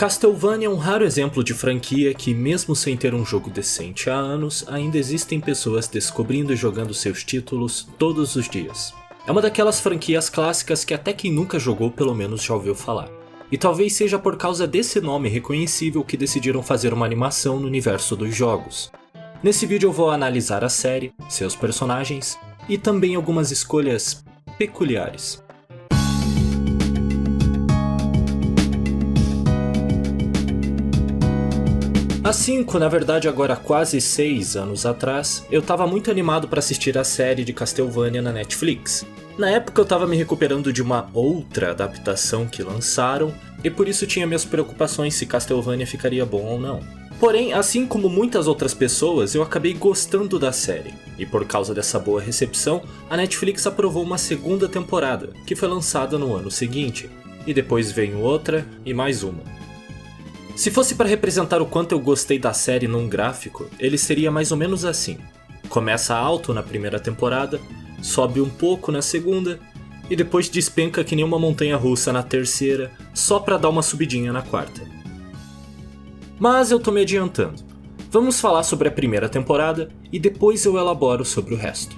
Castlevania é um raro exemplo de franquia que, mesmo sem ter um jogo decente há anos, ainda existem pessoas descobrindo e jogando seus títulos todos os dias. É uma daquelas franquias clássicas que até quem nunca jogou pelo menos já ouviu falar. E talvez seja por causa desse nome reconhecível que decidiram fazer uma animação no universo dos jogos. Nesse vídeo eu vou analisar a série, seus personagens e também algumas escolhas peculiares. Há 5, na verdade agora quase 6 anos atrás, eu tava muito animado para assistir a série de Castlevania na Netflix. Na época eu tava me recuperando de uma outra adaptação que lançaram, e por isso tinha minhas preocupações se Castlevania ficaria bom ou não. Porém, assim como muitas outras pessoas, eu acabei gostando da série, e por causa dessa boa recepção, a Netflix aprovou uma segunda temporada, que foi lançada no ano seguinte, e depois veio outra e mais uma. Se fosse para representar o quanto eu gostei da série num gráfico, ele seria mais ou menos assim. Começa alto na primeira temporada, sobe um pouco na segunda, e depois despenca que nem uma montanha russa na terceira, só para dar uma subidinha na quarta. Mas eu tô me adiantando. Vamos falar sobre a primeira temporada, e depois eu elaboro sobre o resto.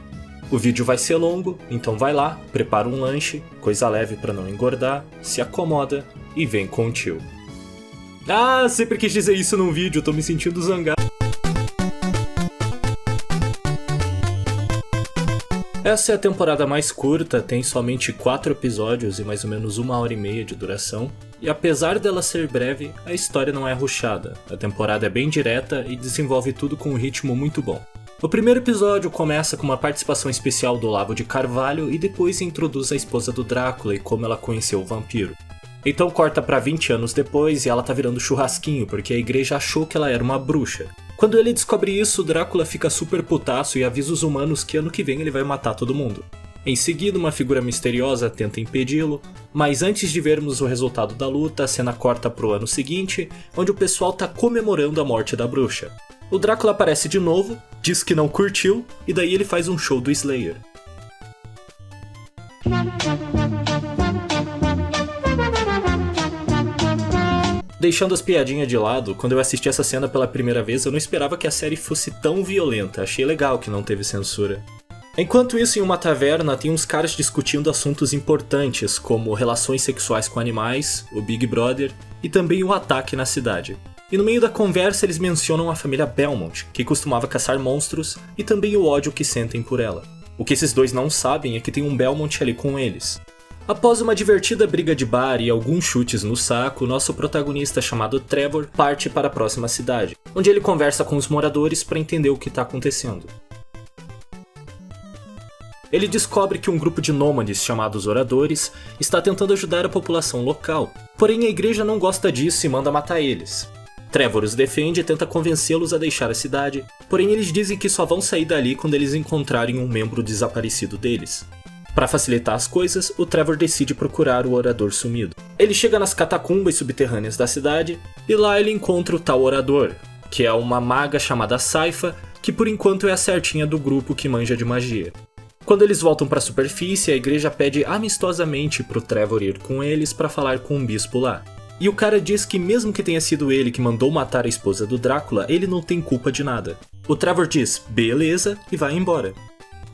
O vídeo vai ser longo, então vai lá, prepara um lanche, coisa leve para não engordar, se acomoda e vem com o tio. Ah, sempre quis dizer isso num vídeo, tô me sentindo zangado. Essa é a temporada mais curta, tem somente 4 episódios e mais ou menos 1h30 de duração. E apesar dela ser breve, a história não é rushada. A temporada é bem direta e desenvolve tudo com um ritmo muito bom. O primeiro episódio começa com uma participação especial do Olavo de Carvalho e depois introduz a esposa do Drácula e como ela conheceu o vampiro. Então corta pra 20 anos depois e ela tá virando churrasquinho porque a igreja achou que ela era uma bruxa. Quando ele descobre isso, Drácula fica super putaço e avisa os humanos que ano que vem ele vai matar todo mundo. Em seguida, uma figura misteriosa tenta impedi-lo, mas antes de vermos o resultado da luta, a cena corta pro ano seguinte, onde o pessoal tá comemorando a morte da bruxa. O Drácula aparece de novo, diz que não curtiu, e daí ele faz um show do Slayer. Deixando as piadinhas de lado, quando eu assisti essa cena pela primeira vez, eu não esperava que a série fosse tão violenta, achei legal que não teve censura. Enquanto isso, em uma taverna, tem uns caras discutindo assuntos importantes, como relações sexuais com animais, o Big Brother e também o ataque na cidade. E no meio da conversa eles mencionam a família Belmont, que costumava caçar monstros, e também o ódio que sentem por ela. O que esses dois não sabem é que tem um Belmont ali com eles. Após uma divertida briga de bar e alguns chutes no saco, nosso protagonista chamado Trevor parte para a próxima cidade, onde ele conversa com os moradores para entender o que está acontecendo. Ele descobre que um grupo de nômades chamados Oradores está tentando ajudar a população local, porém a igreja não gosta disso e manda matar eles. Trevor os defende e tenta convencê-los a deixar a cidade, porém eles dizem que só vão sair dali quando eles encontrarem um membro desaparecido deles. Para facilitar as coisas, o Trevor decide procurar o orador sumido. Ele chega nas catacumbas subterrâneas da cidade e lá ele encontra o tal orador, que é uma maga chamada Saifa, que por enquanto é a certinha do grupo que manja de magia. Quando eles voltam para a superfície, a igreja pede amistosamente pro Trevor ir com eles para falar com um bispo lá. E o cara diz que mesmo que tenha sido ele que mandou matar a esposa do Drácula, ele não tem culpa de nada. O Trevor diz beleza e vai embora.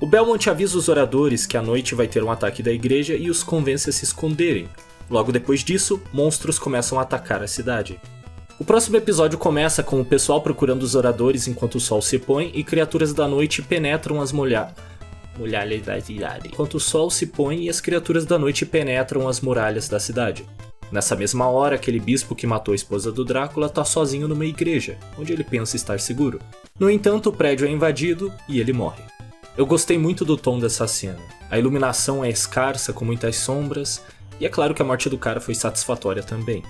O Belmont avisa os oradores que à noite vai ter um ataque da igreja e os convence a se esconderem. Logo depois disso, monstros começam a atacar a cidade. O próximo episódio começa com o pessoal procurando os oradores enquanto o sol se põe e criaturas da noite penetram as muralhas da cidade. Enquanto o sol se põe e as criaturas da noite penetram as muralhas da cidade. Nessa mesma hora, aquele bispo que matou a esposa do Drácula tá sozinho numa igreja, onde ele pensa estar seguro. No entanto, o prédio é invadido e ele morre. Eu gostei muito do tom dessa cena. A iluminação é escassa, com muitas sombras, e é claro que a morte do cara foi satisfatória também.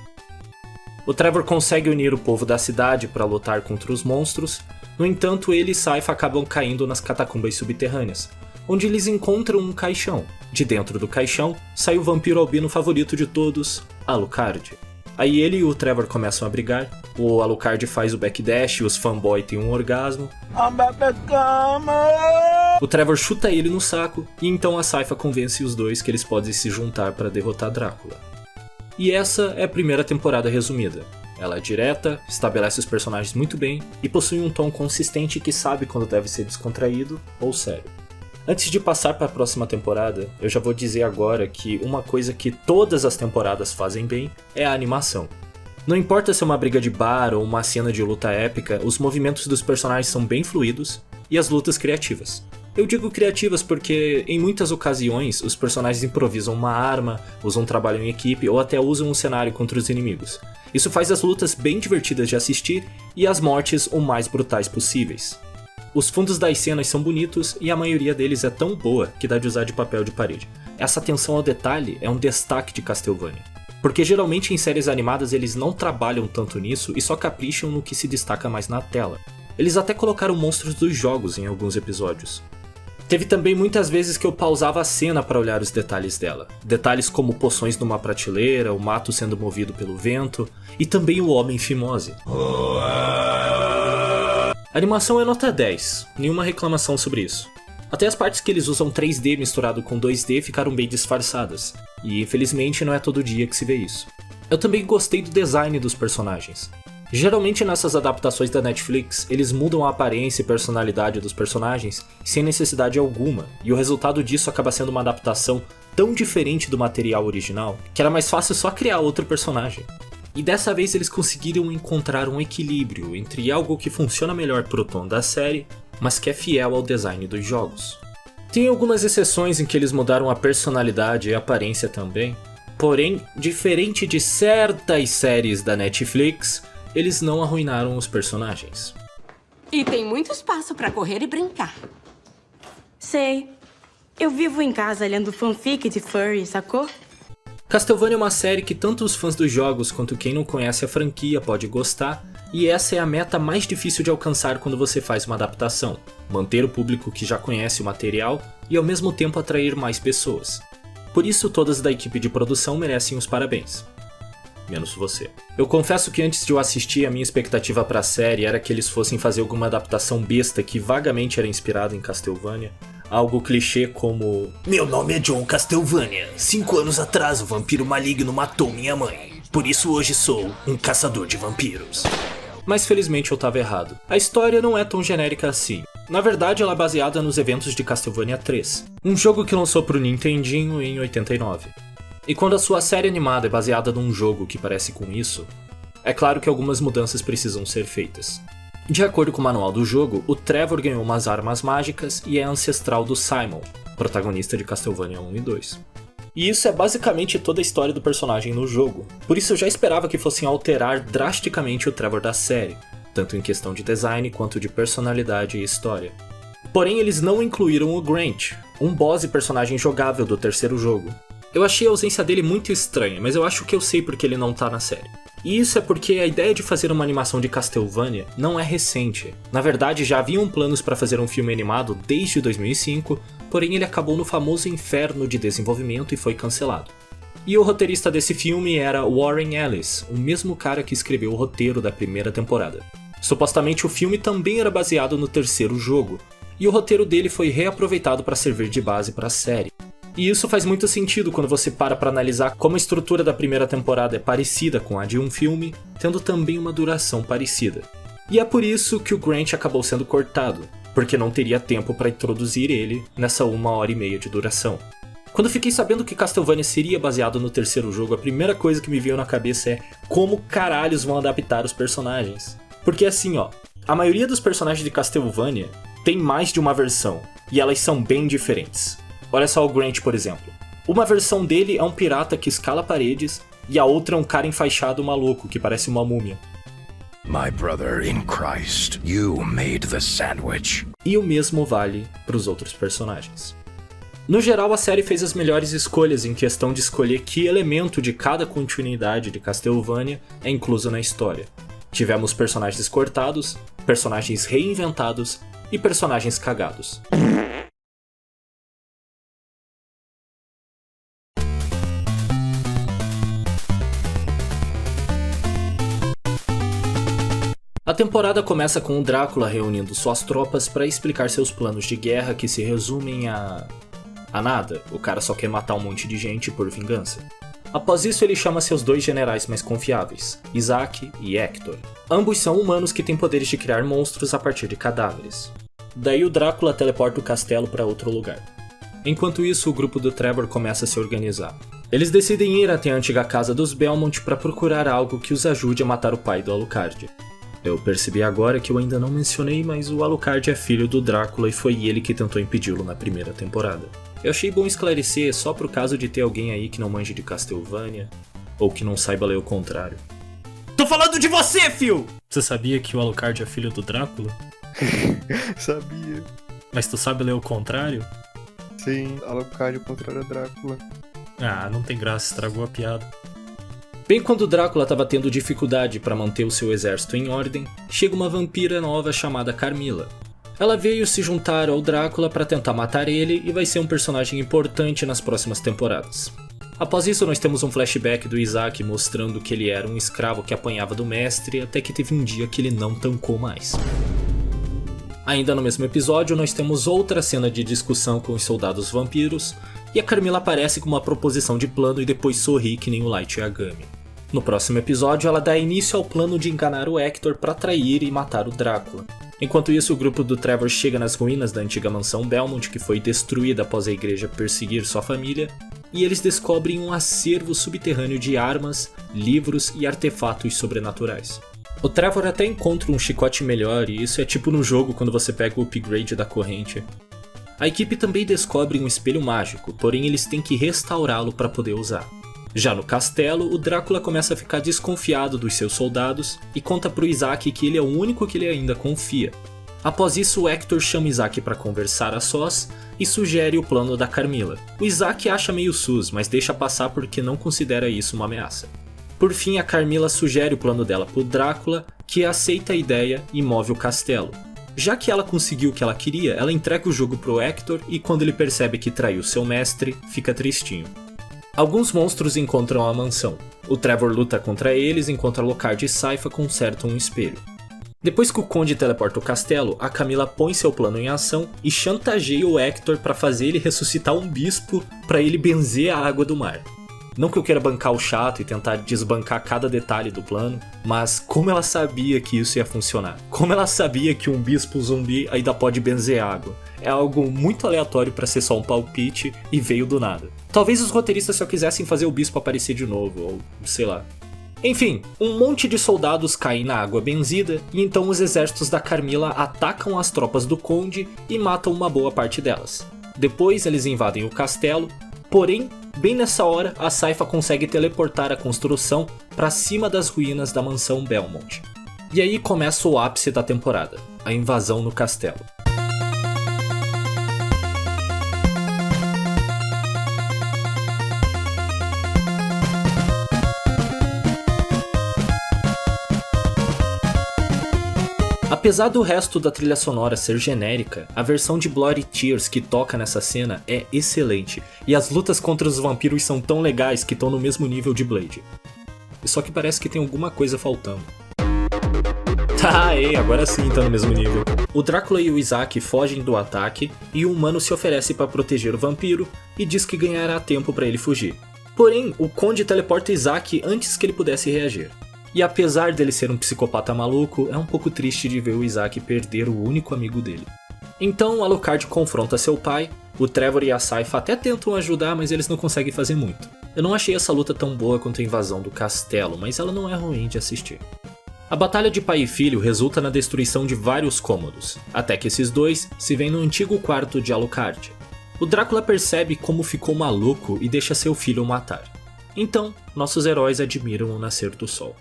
O Trevor consegue unir o povo da cidade para lutar contra os monstros, no entanto ele e Saifa acabam caindo nas catacumbas subterrâneas, onde eles encontram um caixão. De dentro do caixão, sai o vampiro albino favorito de todos, Alucard. Aí ele e o Trevor começam a brigar, o Alucard faz o backdash e os fanboy têm um orgasmo. O Trevor chuta ele no saco, e então a Saifa convence os dois que eles podem se juntar para derrotar Drácula. E essa é a primeira temporada resumida. Ela é direta, estabelece os personagens muito bem e possui um tom consistente que sabe quando deve ser descontraído ou sério. Antes de passar para a próxima temporada, eu já vou dizer agora que uma coisa que todas as temporadas fazem bem é a animação. Não importa se é uma briga de bar ou uma cena de luta épica, os movimentos dos personagens são bem fluidos e as lutas criativas. Eu digo criativas porque, em muitas ocasiões, os personagens improvisam uma arma, usam um trabalho em equipe ou até usam um cenário contra os inimigos. Isso faz as lutas bem divertidas de assistir e as mortes o mais brutais possíveis. Os fundos das cenas são bonitos e a maioria deles é tão boa que dá de usar de papel de parede. Essa atenção ao detalhe é um destaque de Castlevania. Porque geralmente em séries animadas eles não trabalham tanto nisso e só capricham no que se destaca mais na tela. Eles até colocaram monstros dos jogos em alguns episódios. Teve também muitas vezes que eu pausava a cena para olhar os detalhes dela. Detalhes como poções numa prateleira, o mato sendo movido pelo vento e também o homem fimose. A animação é nota 10, nenhuma reclamação sobre isso. Até as partes que eles usam 3D misturado com 2D ficaram bem disfarçadas, e infelizmente não é todo dia que se vê isso. Eu também gostei do design dos personagens. Geralmente nessas adaptações da Netflix, eles mudam a aparência e personalidade dos personagens sem necessidade alguma, e o resultado disso acaba sendo uma adaptação tão diferente do material original que era mais fácil só criar outro personagem. E dessa vez eles conseguiram encontrar um equilíbrio entre algo que funciona melhor pro tom da série, mas que é fiel ao design dos jogos. Tem algumas exceções em que eles mudaram a personalidade e a aparência também, porém, diferente de certas séries da Netflix, eles não arruinaram os personagens. E tem muito espaço pra correr e brincar. Sei. Eu vivo em casa lendo fanfic de furry, sacou? Castlevania é uma série que tanto os fãs dos jogos quanto quem não conhece a franquia pode gostar, e essa é a meta mais difícil de alcançar quando você faz uma adaptação: manter o público que já conhece o material e ao mesmo tempo atrair mais pessoas. Por isso todas da equipe de produção merecem os parabéns. Menos você. Eu confesso que antes de eu assistir, a minha expectativa pra série era que eles fossem fazer alguma adaptação besta que vagamente era inspirada em Castlevania. Algo clichê como: meu nome é John Castlevania. 5 anos atrás o vampiro maligno matou minha mãe. Por isso hoje sou um caçador de vampiros. Mas felizmente eu tava errado. A história não é tão genérica assim. Na verdade ela é baseada nos eventos de Castlevania 3, um jogo que lançou pro Nintendinho em 89. E quando a sua série animada é baseada num jogo que parece com isso, é claro que algumas mudanças precisam ser feitas. De acordo com o manual do jogo, o Trevor ganhou umas armas mágicas e é ancestral do Simon, protagonista de Castlevania 1 e 2. E isso é basicamente toda a história do personagem no jogo, por isso eu já esperava que fossem alterar drasticamente o Trevor da série, tanto em questão de design quanto de personalidade e história. Porém eles não incluíram o Grant, um boss e personagem jogável do terceiro jogo. Eu achei a ausência dele muito estranha, mas eu acho que eu sei porque ele não tá na série. E isso é porque a ideia de fazer uma animação de Castlevania não é recente. Na verdade, já haviam planos para fazer um filme animado desde 2005, porém ele acabou no famoso inferno de desenvolvimento e foi cancelado. E o roteirista desse filme era Warren Ellis, o mesmo cara que escreveu o roteiro da primeira temporada. Supostamente o filme também era baseado no terceiro jogo, e o roteiro dele foi reaproveitado para servir de base para a série. E isso faz muito sentido quando você para analisar como a estrutura da primeira temporada é parecida com a de um filme, tendo também uma duração parecida. E é por isso que o Grant acabou sendo cortado, porque não teria tempo para introduzir ele nessa 1h30 de duração. Quando fiquei sabendo que Castlevania seria baseado no terceiro jogo, a primeira coisa que me veio na cabeça é como caralhos vão adaptar os personagens. Porque assim ó, a maioria dos personagens de Castlevania tem mais de uma versão, e elas são bem diferentes. Olha só o Grant, por exemplo. Uma versão dele é um pirata que escala paredes, e a outra é um cara enfaixado maluco que parece uma múmia. My brother in Christ, you made the sandwich. E o mesmo vale para os outros personagens. No geral, a série fez as melhores escolhas em questão de escolher que elemento de cada continuidade de Castlevania é incluso na história. Tivemos personagens cortados, personagens reinventados e personagens cagados. A temporada começa com o Drácula reunindo suas tropas para explicar seus planos de guerra que se resumem a nada, o cara só quer matar um monte de gente por vingança. Após isso, ele chama seus 2 generais mais confiáveis, Isaac e Hector. Ambos são humanos que têm poderes de criar monstros a partir de cadáveres. Daí o Drácula teleporta o castelo para outro lugar. Enquanto isso, o grupo do Trevor começa a se organizar. Eles decidem ir até a antiga casa dos Belmont para procurar algo que os ajude a matar o pai do Alucard. Eu percebi agora que eu ainda não mencionei, mas o Alucard é filho do Drácula e foi ele que tentou impedi-lo na primeira temporada. Eu achei bom esclarecer só pro caso de ter alguém aí que não manje de Castlevania, ou que não saiba ler o contrário. Tô falando de você, fio! Você sabia que o Alucard é filho do Drácula? Sabia. Mas tu sabe ler o contrário? Sim, Alucard contra Drácula. Ah, não tem graça, estragou a piada. Bem quando o Drácula estava tendo dificuldade para manter o seu exército em ordem, chega uma vampira nova chamada Carmilla. Ela veio se juntar ao Drácula para tentar matar ele e vai ser um personagem importante nas próximas temporadas. Após isso, nós temos um flashback do Isaac mostrando que ele era um escravo que apanhava do mestre até que teve um dia que ele não tancou mais. Ainda no mesmo episódio, nós temos outra cena de discussão com os soldados vampiros e a Carmilla aparece com uma proposição de plano e depois sorri que nem o Light Yagami. No próximo episódio, ela dá início ao plano de enganar o Hector para trair e matar o Drácula. Enquanto isso, o grupo do Trevor chega nas ruínas da antiga mansão Belmont, que foi destruída após a igreja perseguir sua família, e eles descobrem um acervo subterrâneo de armas, livros e artefatos sobrenaturais. O Trevor até encontra um chicote melhor, e isso é tipo no jogo quando você pega o upgrade da corrente. A equipe também descobre um espelho mágico, porém eles têm que restaurá-lo para poder usar. Já no castelo, o Drácula começa a ficar desconfiado dos seus soldados e conta pro Isaac que ele é o único que ele ainda confia. Após isso, o Hector chama Isaac para conversar a sós e sugere o plano da Carmilla. O Isaac acha meio sus, mas deixa passar porque não considera isso uma ameaça. Por fim, a Carmilla sugere o plano dela pro Drácula, que aceita a ideia e move o castelo. Já que ela conseguiu o que ela queria, ela entrega o jogo pro Hector e quando ele percebe que traiu seu mestre, fica tristinho. Alguns monstros encontram a mansão. O Trevor luta contra eles enquanto Alucard e Sypha consertam um espelho. Depois que o Conde teleporta o castelo, a Carmilla põe seu plano em ação e chantageia o Hector para fazer ele ressuscitar um bispo para ele benzer a água do mar. Não que eu queira bancar o chato e tentar desbancar cada detalhe do plano, mas como ela sabia que isso ia funcionar? Como ela sabia que um bispo zumbi ainda pode benzer água? É algo muito aleatório para ser só um palpite e veio do nada. Talvez os roteiristas só quisessem fazer o bispo aparecer de novo, ou sei lá. Enfim, um monte de soldados caem na água benzida e então os exércitos da Carmilla atacam as tropas do Conde e matam uma boa parte delas. Depois eles invadem o castelo, porém, bem nessa hora, a Sypha consegue teleportar a construção para cima das ruínas da mansão Belmont. E aí começa o ápice da temporada, a invasão no castelo. Apesar do resto da trilha sonora ser genérica, a versão de Bloody Tears que toca nessa cena é excelente, e as lutas contra os vampiros são tão legais que estão no mesmo nível de Blade. Só que parece que tem alguma coisa faltando. Agora sim tá no mesmo nível. O Drácula e o Isaac fogem do ataque, e o humano se oferece para proteger o vampiro e diz que ganhará tempo para ele fugir. Porém, o Conde teleporta Isaac antes que ele pudesse reagir. E apesar dele ser um psicopata maluco, é um pouco triste de ver o Isaac perder o único amigo dele. Então Alucard confronta seu pai, o Trevor e a Sypha até tentam ajudar, mas eles não conseguem fazer muito. Eu não achei essa luta tão boa quanto a invasão do castelo, mas ela não é ruim de assistir. A batalha de pai e filho resulta na destruição de vários cômodos, até que esses dois se veem no antigo quarto de Alucard. O Drácula percebe como ficou maluco e deixa seu filho o matar. Então, nossos heróis admiram o nascer do sol.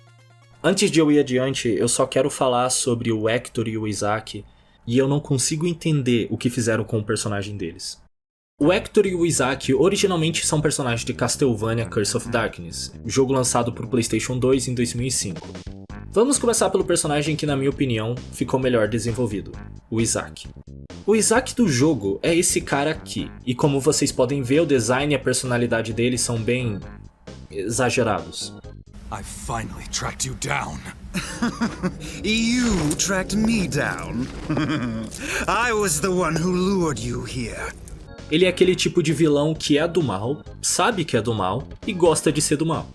Antes de eu ir adiante, eu só quero falar sobre o Hector e o Isaac, e eu não consigo entender o que fizeram com o personagem deles. O Hector e o Isaac originalmente são personagens de Castlevania Curse of Darkness, jogo lançado por PlayStation 2 em 2005. Vamos começar pelo personagem que, na minha opinião, ficou melhor desenvolvido, o Isaac. O Isaac do jogo é esse cara aqui, e como vocês podem ver, o design e a personalidade dele são bem exagerados. I finally tracked you down. You tracked me down. I was the one who lured you here. Ele é aquele tipo de vilão que é do mal, sabe que é do mal e gosta de ser do mal.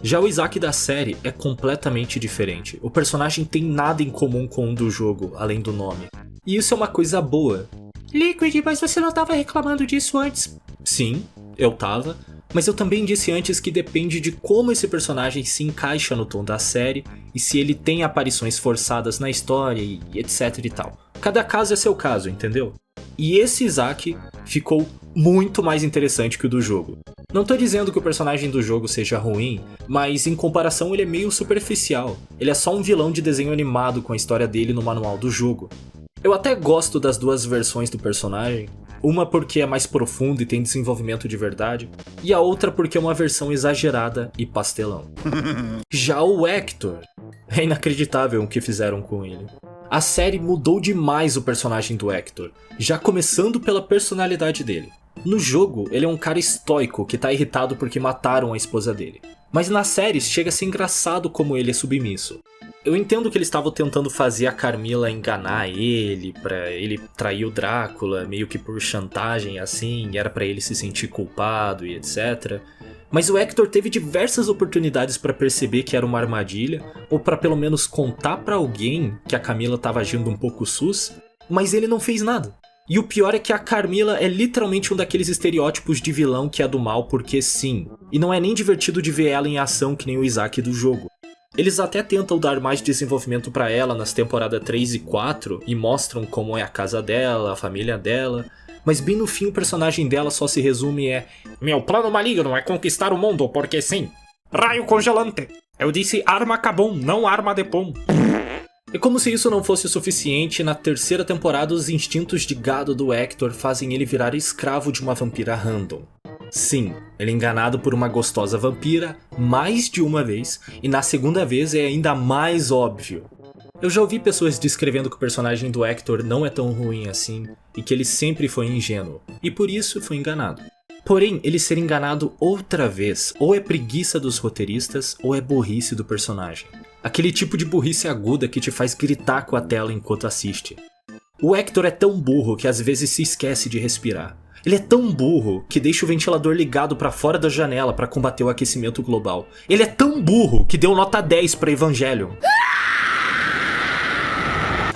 Já o Isaac da série é completamente diferente. O personagem tem nada em comum com o do jogo, além do nome. E isso é uma coisa boa. Liquid, mas você não estava reclamando disso antes? Sim, eu tava. Mas eu também disse antes que depende de como esse personagem se encaixa no tom da série e se ele tem aparições forçadas na história e etc e tal. Cada caso é seu caso, entendeu? E esse Isaac ficou muito mais interessante que o do jogo. Não tô dizendo que o personagem do jogo seja ruim, mas em comparação ele é meio superficial. Ele é só um vilão de desenho animado com a história dele no manual do jogo. Eu até gosto das duas versões do personagem, uma porque é mais profunda e tem desenvolvimento de verdade, e a outra porque é uma versão exagerada e pastelão. Já o Hector, é inacreditável o que fizeram com ele. A série mudou demais o personagem do Hector, já começando pela personalidade dele. No jogo, ele é um cara estoico que tá irritado porque mataram a esposa dele. Mas nas séries chega a ser engraçado como ele é submisso. Eu entendo que eles estavam tentando fazer a Carmilla enganar ele, pra ele trair o Drácula, meio que por chantagem assim, era pra ele se sentir culpado e etc. Mas o Hector teve diversas oportunidades pra perceber que era uma armadilha, ou pra pelo menos contar pra alguém que a Camila tava agindo um pouco sus, mas ele não fez nada. E o pior é que a Carmilla é literalmente um daqueles estereótipos de vilão que é do mal porque sim, e não é nem divertido de ver ela em ação que nem o Isaac do jogo. Eles até tentam dar mais desenvolvimento pra ela nas temporadas 3 e 4 e mostram como é a casa dela, a família dela, mas bem no fim o personagem dela só se resume meu plano maligno é conquistar o mundo porque sim. Raio congelante. Eu disse arma cabum, não arma de pum. É como se isso não fosse o suficiente, na terceira temporada os instintos de gado do Hector fazem ele virar escravo de uma vampira random. Sim, ele é enganado por uma gostosa vampira mais de uma vez, e na segunda vez é ainda mais óbvio. Eu já ouvi pessoas descrevendo que o personagem do Hector não é tão ruim assim, e que ele sempre foi ingênuo, e por isso foi enganado. Porém, ele ser enganado outra vez, ou é preguiça dos roteiristas, ou é burrice do personagem. Aquele tipo de burrice aguda que te faz gritar com a tela enquanto assiste. O Hector é tão burro que às vezes se esquece de respirar. Ele é tão burro que deixa o ventilador ligado pra fora da janela pra combater o aquecimento global. Ele é tão burro que deu nota 10 pra Evangelion.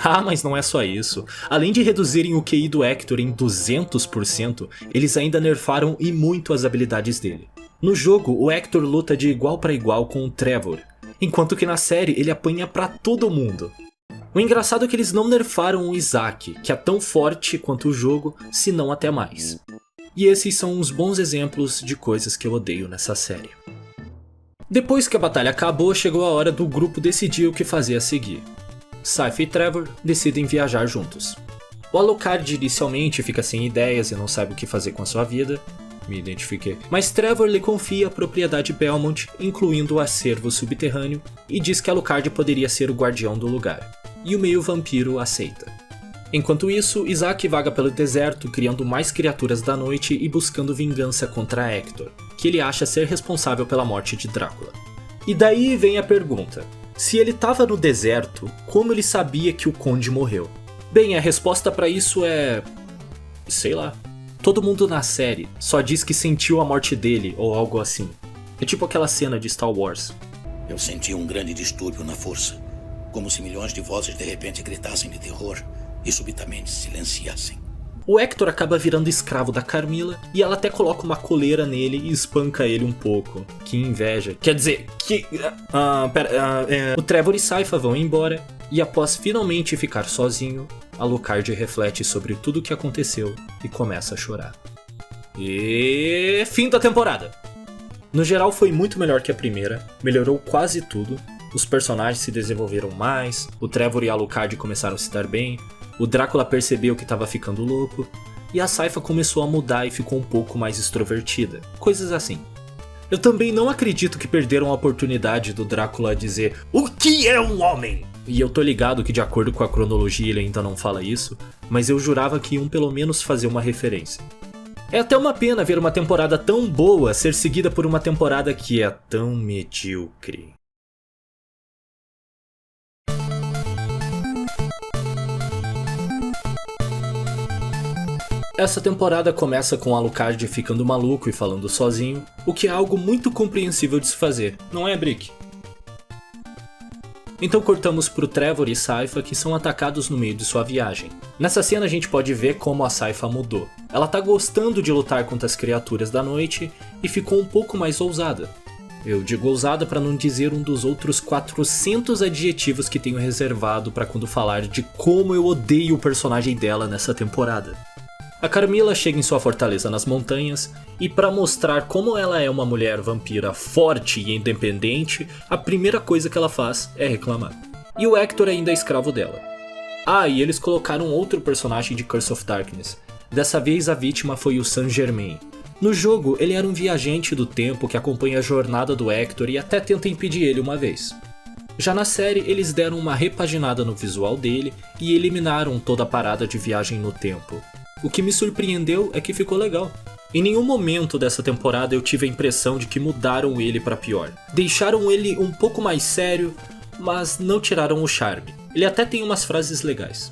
Ah, mas não é só isso. Além de reduzirem o QI do Hector em 200%, eles ainda nerfaram e muito as habilidades dele. No jogo, o Hector luta de igual pra igual com o Trevor, enquanto que na série ele apanha pra todo mundo. O engraçado é que eles não nerfaram o Isaac, que é tão forte quanto o jogo, se não até mais. E esses são uns bons exemplos de coisas que eu odeio nessa série. Depois que a batalha acabou, chegou a hora do grupo decidir o que fazer a seguir. Sypha e Trevor decidem viajar juntos. O Alucard inicialmente fica sem ideias e não sabe o que fazer com a sua vida. Me identifiquei. Mas Trevor lhe confia a propriedade Belmont, incluindo o acervo subterrâneo, e diz que Alucard poderia ser o guardião do lugar. E o meio vampiro aceita. Enquanto isso, Isaac vaga pelo deserto, criando mais criaturas da noite e buscando vingança contra Hector, que ele acha ser responsável pela morte de Drácula. E daí vem a pergunta: se ele estava no deserto, como ele sabia que o Conde morreu? Bem, a resposta para isso é... sei lá. Todo mundo na série só diz que sentiu a morte dele ou algo assim. É tipo aquela cena de Star Wars. Eu senti um grande distúrbio na força, como se milhões de vozes de repente gritassem de terror e subitamente silenciassem. O Hector acaba virando escravo da Carmilla e ela até coloca uma coleira nele e espanca ele um pouco. Que inveja. Quer dizer, que... O Trevor e Sypha vão embora e após finalmente ficar sozinho, Alucard reflete sobre tudo o que aconteceu e começa a chorar. E... fim da temporada! No geral foi muito melhor que a primeira, melhorou quase tudo, os personagens se desenvolveram mais, o Trevor e Alucard começaram a se dar bem, o Drácula percebeu que estava ficando louco, e a Sypha começou a mudar e ficou um pouco mais extrovertida, coisas assim. Eu também não acredito que perderam a oportunidade do Drácula dizer "O que é um homem?" E eu tô ligado que de acordo com a cronologia ele ainda não fala isso, mas eu jurava que iam pelo menos fazer uma referência. É até uma pena ver uma temporada tão boa ser seguida por uma temporada que é tão medíocre. Essa temporada começa com Alucard ficando maluco e falando sozinho, o que é algo muito compreensível de se fazer, não é, Brick? Então cortamos pro Trevor e Sypha, que são atacados no meio de sua viagem. Nessa cena a gente pode ver como a Sypha mudou. Ela tá gostando de lutar contra as criaturas da noite e ficou um pouco mais ousada. Eu digo ousada para não dizer um dos outros 400 adjetivos que tenho reservado para quando falar de como eu odeio o personagem dela nessa temporada. A Carmilla chega em sua fortaleza nas montanhas e, para mostrar como ela é uma mulher vampira forte e independente, a primeira coisa que ela faz é reclamar. E o Hector ainda é escravo dela. E eles colocaram outro personagem de Curse of Darkness. Dessa vez a vítima foi o Saint Germain. No jogo, ele era um viajante do tempo que acompanha a jornada do Hector e até tenta impedir ele uma vez. Já na série, eles deram uma repaginada no visual dele e eliminaram toda a parada de viagem no tempo. O que me surpreendeu é que ficou legal. Em nenhum momento dessa temporada eu tive a impressão de que mudaram ele pra pior. Deixaram ele um pouco mais sério, mas não tiraram o charme. Ele até tem umas frases legais.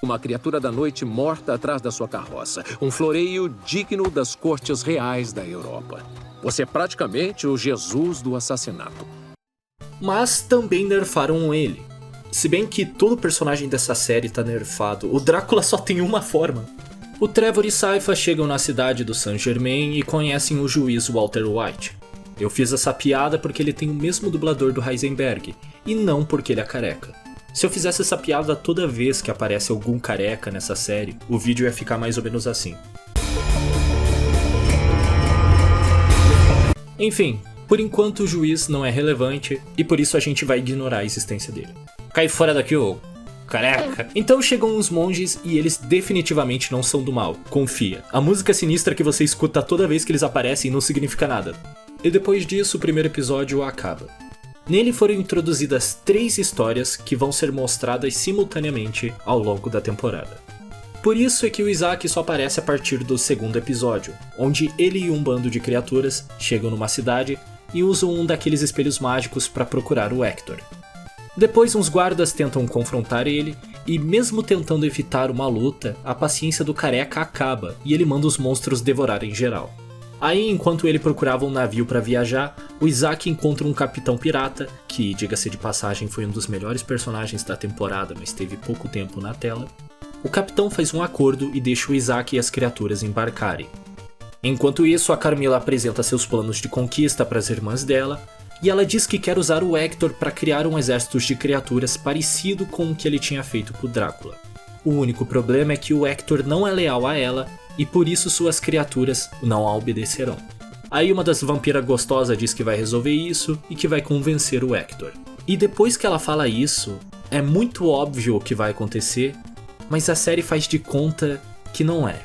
Uma criatura da noite morta atrás da sua carroça. Um floreio digno das cortes reais da Europa. Você é praticamente o Jesus do assassinato. Mas também nerfaram ele. Se bem que todo personagem dessa série tá nerfado, o Drácula só tem uma forma. O Trevor e Sypha chegam na cidade do Saint Germain e conhecem o juiz Walter White. Eu fiz essa piada porque ele tem o mesmo dublador do Heisenberg, e não porque ele é careca. Se eu fizesse essa piada toda vez que aparece algum careca nessa série, o vídeo ia ficar mais ou menos assim. Enfim, por enquanto o juiz não é relevante, e por isso a gente vai ignorar a existência dele. Cai fora daqui, ô careca. Então chegam os monges e eles definitivamente não são do mal, confia. A música sinistra que você escuta toda vez que eles aparecem não significa nada. E depois disso o primeiro episódio acaba. Nele foram introduzidas 3 histórias que vão ser mostradas simultaneamente ao longo da temporada. Por isso é que o Isaac só aparece a partir do segundo episódio, onde ele e um bando de criaturas chegam numa cidade e usam um daqueles espelhos mágicos para procurar o Hector. Depois uns guardas tentam confrontar ele, e mesmo tentando evitar uma luta, a paciência do careca acaba e ele manda os monstros devorarem geral. Aí, enquanto ele procurava um navio para viajar, o Isaac encontra um capitão pirata, que, diga-se de passagem, foi um dos melhores personagens da temporada, mas teve pouco tempo na tela. O capitão faz um acordo e deixa o Isaac e as criaturas embarcarem. Enquanto isso, a Carmilla apresenta seus planos de conquista para as irmãs dela, e ela diz que quer usar o Hector para criar um exército de criaturas parecido com o que ele tinha feito com o Drácula. O único problema é que o Hector não é leal a ela, e por isso suas criaturas não a obedecerão. Aí uma das vampiras gostosas diz que vai resolver isso e que vai convencer o Hector. E depois que ela fala isso, é muito óbvio o que vai acontecer, mas a série faz de conta que não é.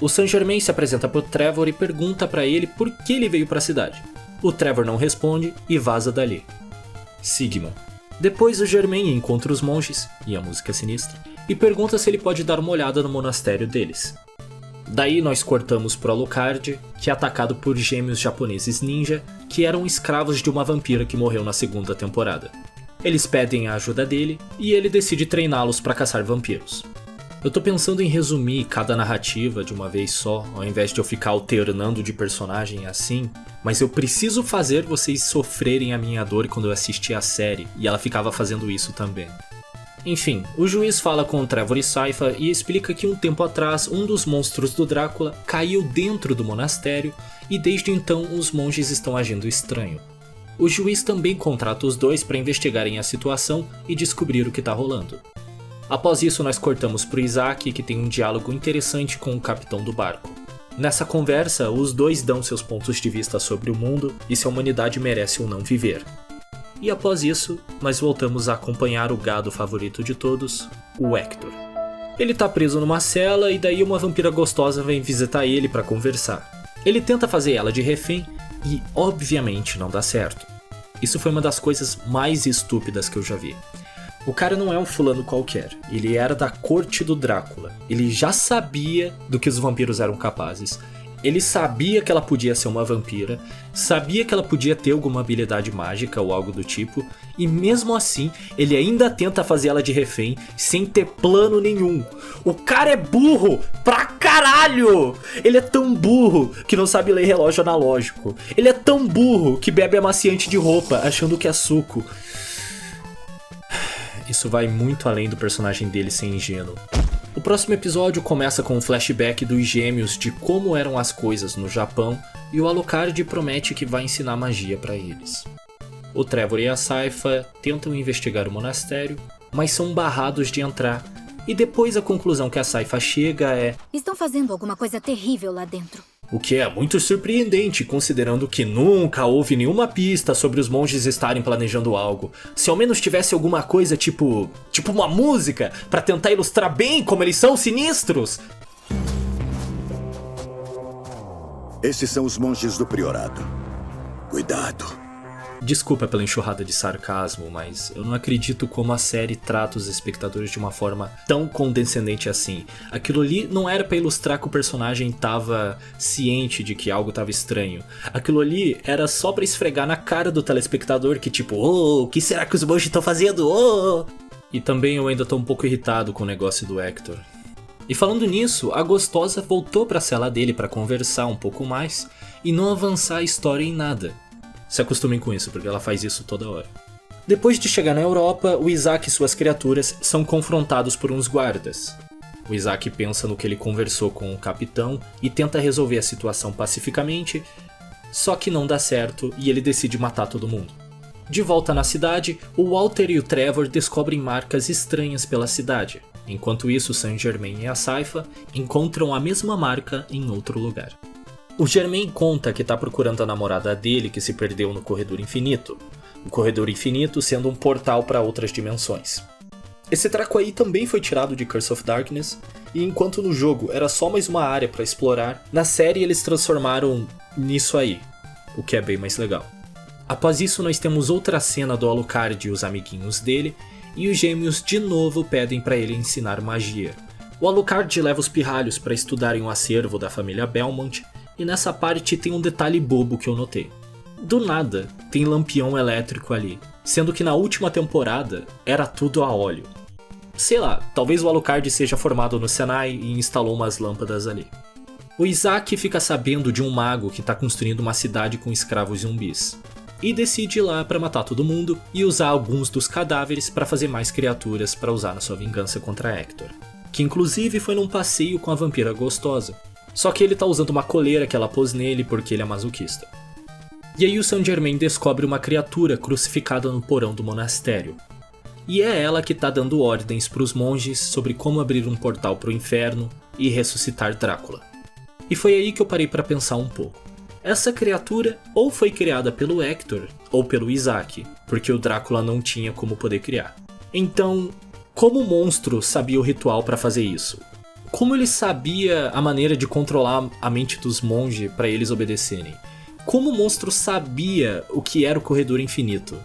O Saint Germain se apresenta pro Trevor e pergunta pra ele por que ele veio pra cidade. O Trevor não responde e vaza dali. Sigma. Depois o Germain encontra os monges, e a música é sinistra, e pergunta se ele pode dar uma olhada no monastério deles. Daí nós cortamos pro Alucard, que é atacado por gêmeos japoneses ninja, que eram escravos de uma vampira que morreu na segunda temporada. Eles pedem a ajuda dele, e ele decide treiná-los para caçar vampiros. Eu tô pensando em resumir cada narrativa de uma vez só, ao invés de eu ficar alternando de personagem assim, mas eu preciso fazer vocês sofrerem a minha dor quando eu assisti a série, e ela ficava fazendo isso também. Enfim, o juiz fala com o Trevor e Sypha e explica que um tempo atrás um dos monstros do Drácula caiu dentro do monastério e desde então os monges estão agindo estranho. O juiz também contrata os dois para investigarem a situação e descobrir o que tá rolando. Após isso nós cortamos pro Isaac, que tem um diálogo interessante com o capitão do barco. Nessa conversa, os dois dão seus pontos de vista sobre o mundo e se a humanidade merece ou não viver. E após isso, nós voltamos a acompanhar o gado favorito de todos, o Hector. Ele tá preso numa cela e daí uma vampira gostosa vem visitar ele para conversar. Ele tenta fazer ela de refém e obviamente não dá certo. Isso foi uma das coisas mais estúpidas que eu já vi. O cara não é um fulano qualquer, ele era da corte do Drácula. Ele já sabia do que os vampiros eram capazes. Ele sabia que ela podia ser uma vampira, sabia que ela podia ter alguma habilidade mágica ou algo do tipo, e mesmo assim, ele ainda tenta fazer ela de refém sem ter plano nenhum. O cara é burro pra caralho! Ele é tão burro que não sabe ler relógio analógico. Ele é tão burro que bebe amaciante de roupa achando que é suco. Isso vai muito além do personagem dele ser ingênuo. O próximo episódio começa com um flashback dos gêmeos de como eram as coisas no Japão e o Alucard promete que vai ensinar magia pra eles. O Trevor e a Sypha tentam investigar o monastério, mas são barrados de entrar, e depois a conclusão que a Sypha chega é: estão fazendo alguma coisa terrível lá dentro. O que é muito surpreendente, considerando que nunca houve nenhuma pista sobre os monges estarem planejando algo. Se ao menos tivesse alguma coisa tipo uma música, pra tentar ilustrar bem como eles são sinistros. Esses são os monges do Priorado. Cuidado. Desculpa pela enxurrada de sarcasmo, mas eu não acredito como a série trata os espectadores de uma forma tão condescendente assim. Aquilo ali não era pra ilustrar que o personagem tava ciente de que algo tava estranho. Aquilo ali era só pra esfregar na cara do telespectador que tipo, o que será que os monges estão fazendo? E também eu ainda tô um pouco irritado com o negócio do Hector. E falando nisso, a gostosa voltou pra cela dele pra conversar um pouco mais e não avançar a história em nada. Se acostumem com isso, porque ela faz isso toda hora. Depois de chegar na Europa, o Isaac e suas criaturas são confrontados por uns guardas. O Isaac pensa no que ele conversou com o capitão e tenta resolver a situação pacificamente, só que não dá certo e ele decide matar todo mundo. De volta na cidade, o Walter e o Trevor descobrem marcas estranhas pela cidade. Enquanto isso, Saint-Germain e a Sypha encontram a mesma marca em outro lugar. O Germain conta que tá procurando a namorada dele que se perdeu no Corredor Infinito. O Corredor Infinito sendo um portal para outras dimensões. Esse treco aí também foi tirado de Curse of Darkness, e enquanto no jogo era só mais uma área para explorar, na série eles transformaram nisso aí, o que é bem mais legal. Após isso nós temos outra cena do Alucard e os amiguinhos dele, e os gêmeos de novo pedem para ele ensinar magia. O Alucard leva os pirralhos para estudarem o acervo da família Belmont, e nessa parte tem um detalhe bobo que eu notei. Do nada, tem lampião elétrico ali, sendo que na última temporada era tudo a óleo. Sei lá, talvez o Alucard seja formado no Senai e instalou umas lâmpadas ali. O Isaac fica sabendo de um mago que está construindo uma cidade com escravos zumbis, e decide ir lá para matar todo mundo e usar alguns dos cadáveres para fazer mais criaturas para usar na sua vingança contra Hector, que inclusive foi num passeio com a vampira gostosa. Só que ele tá usando uma coleira que ela pôs nele porque ele é masoquista. E aí o Saint-Germain descobre uma criatura crucificada no porão do monastério. E é ela que tá dando ordens pros monges sobre como abrir um portal pro inferno e ressuscitar Drácula. E foi aí que eu parei pra pensar um pouco. Essa criatura ou foi criada pelo Hector ou pelo Isaac, porque o Drácula não tinha como poder criar. Então, como o monstro sabia o ritual pra fazer isso? Como ele sabia a maneira de controlar a mente dos monges para eles obedecerem? Como o monstro sabia o que era o Corredor Infinito?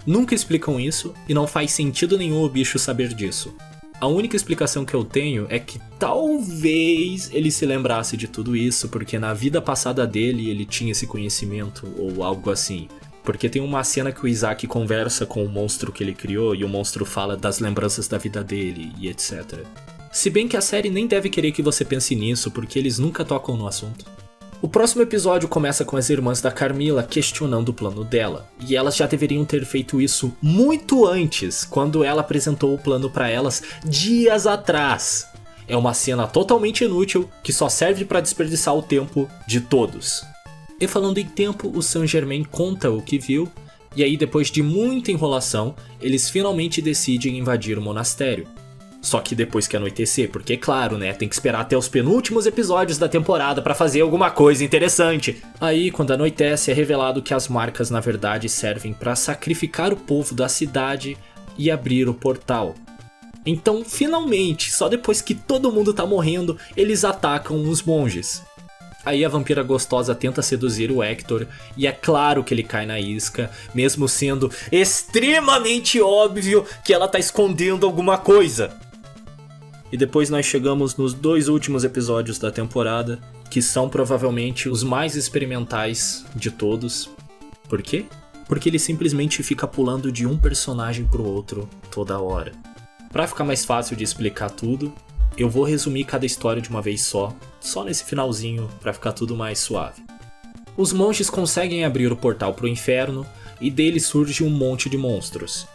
Nunca explicam isso e não faz sentido nenhum o bicho saber disso. A única explicação que eu tenho é que talvez ele se lembrasse de tudo isso porque na vida passada dele ele tinha esse conhecimento ou algo assim. Porque tem uma cena que o Isaac conversa com o monstro que ele criou e o monstro fala das lembranças da vida dele e etc. Se bem que a série nem deve querer que você pense nisso, porque eles nunca tocam no assunto. O próximo episódio começa com as irmãs da Carmilla questionando o plano dela, e elas já deveriam ter feito isso muito antes, quando ela apresentou o plano pra elas dias atrás. É uma cena totalmente inútil, que só serve pra desperdiçar o tempo de todos. E falando em tempo, o Saint-Germain conta o que viu, e aí depois de muita enrolação, eles finalmente decidem invadir o monastério. Só que depois que anoitecer, porque claro, né, tem que esperar até os penúltimos episódios da temporada pra fazer alguma coisa interessante. Aí, quando anoitece, é revelado que as marcas na verdade servem pra sacrificar o povo da cidade e abrir o portal. Então, finalmente, só depois que todo mundo tá morrendo, eles atacam os monges. Aí a vampira gostosa tenta seduzir o Hector, e é claro que ele cai na isca, mesmo sendo extremamente óbvio que ela tá escondendo alguma coisa. e depois nós chegamos nos 2 últimos episódios da temporada, que são provavelmente os mais experimentais de todos. Por quê? Porque ele simplesmente fica pulando de um personagem pro outro toda hora. Pra ficar mais fácil de explicar tudo, eu vou resumir cada história de uma vez só nesse finalzinho, pra ficar tudo mais suave. Os monges conseguem abrir o portal pro inferno, e dele surge um monte de monstros.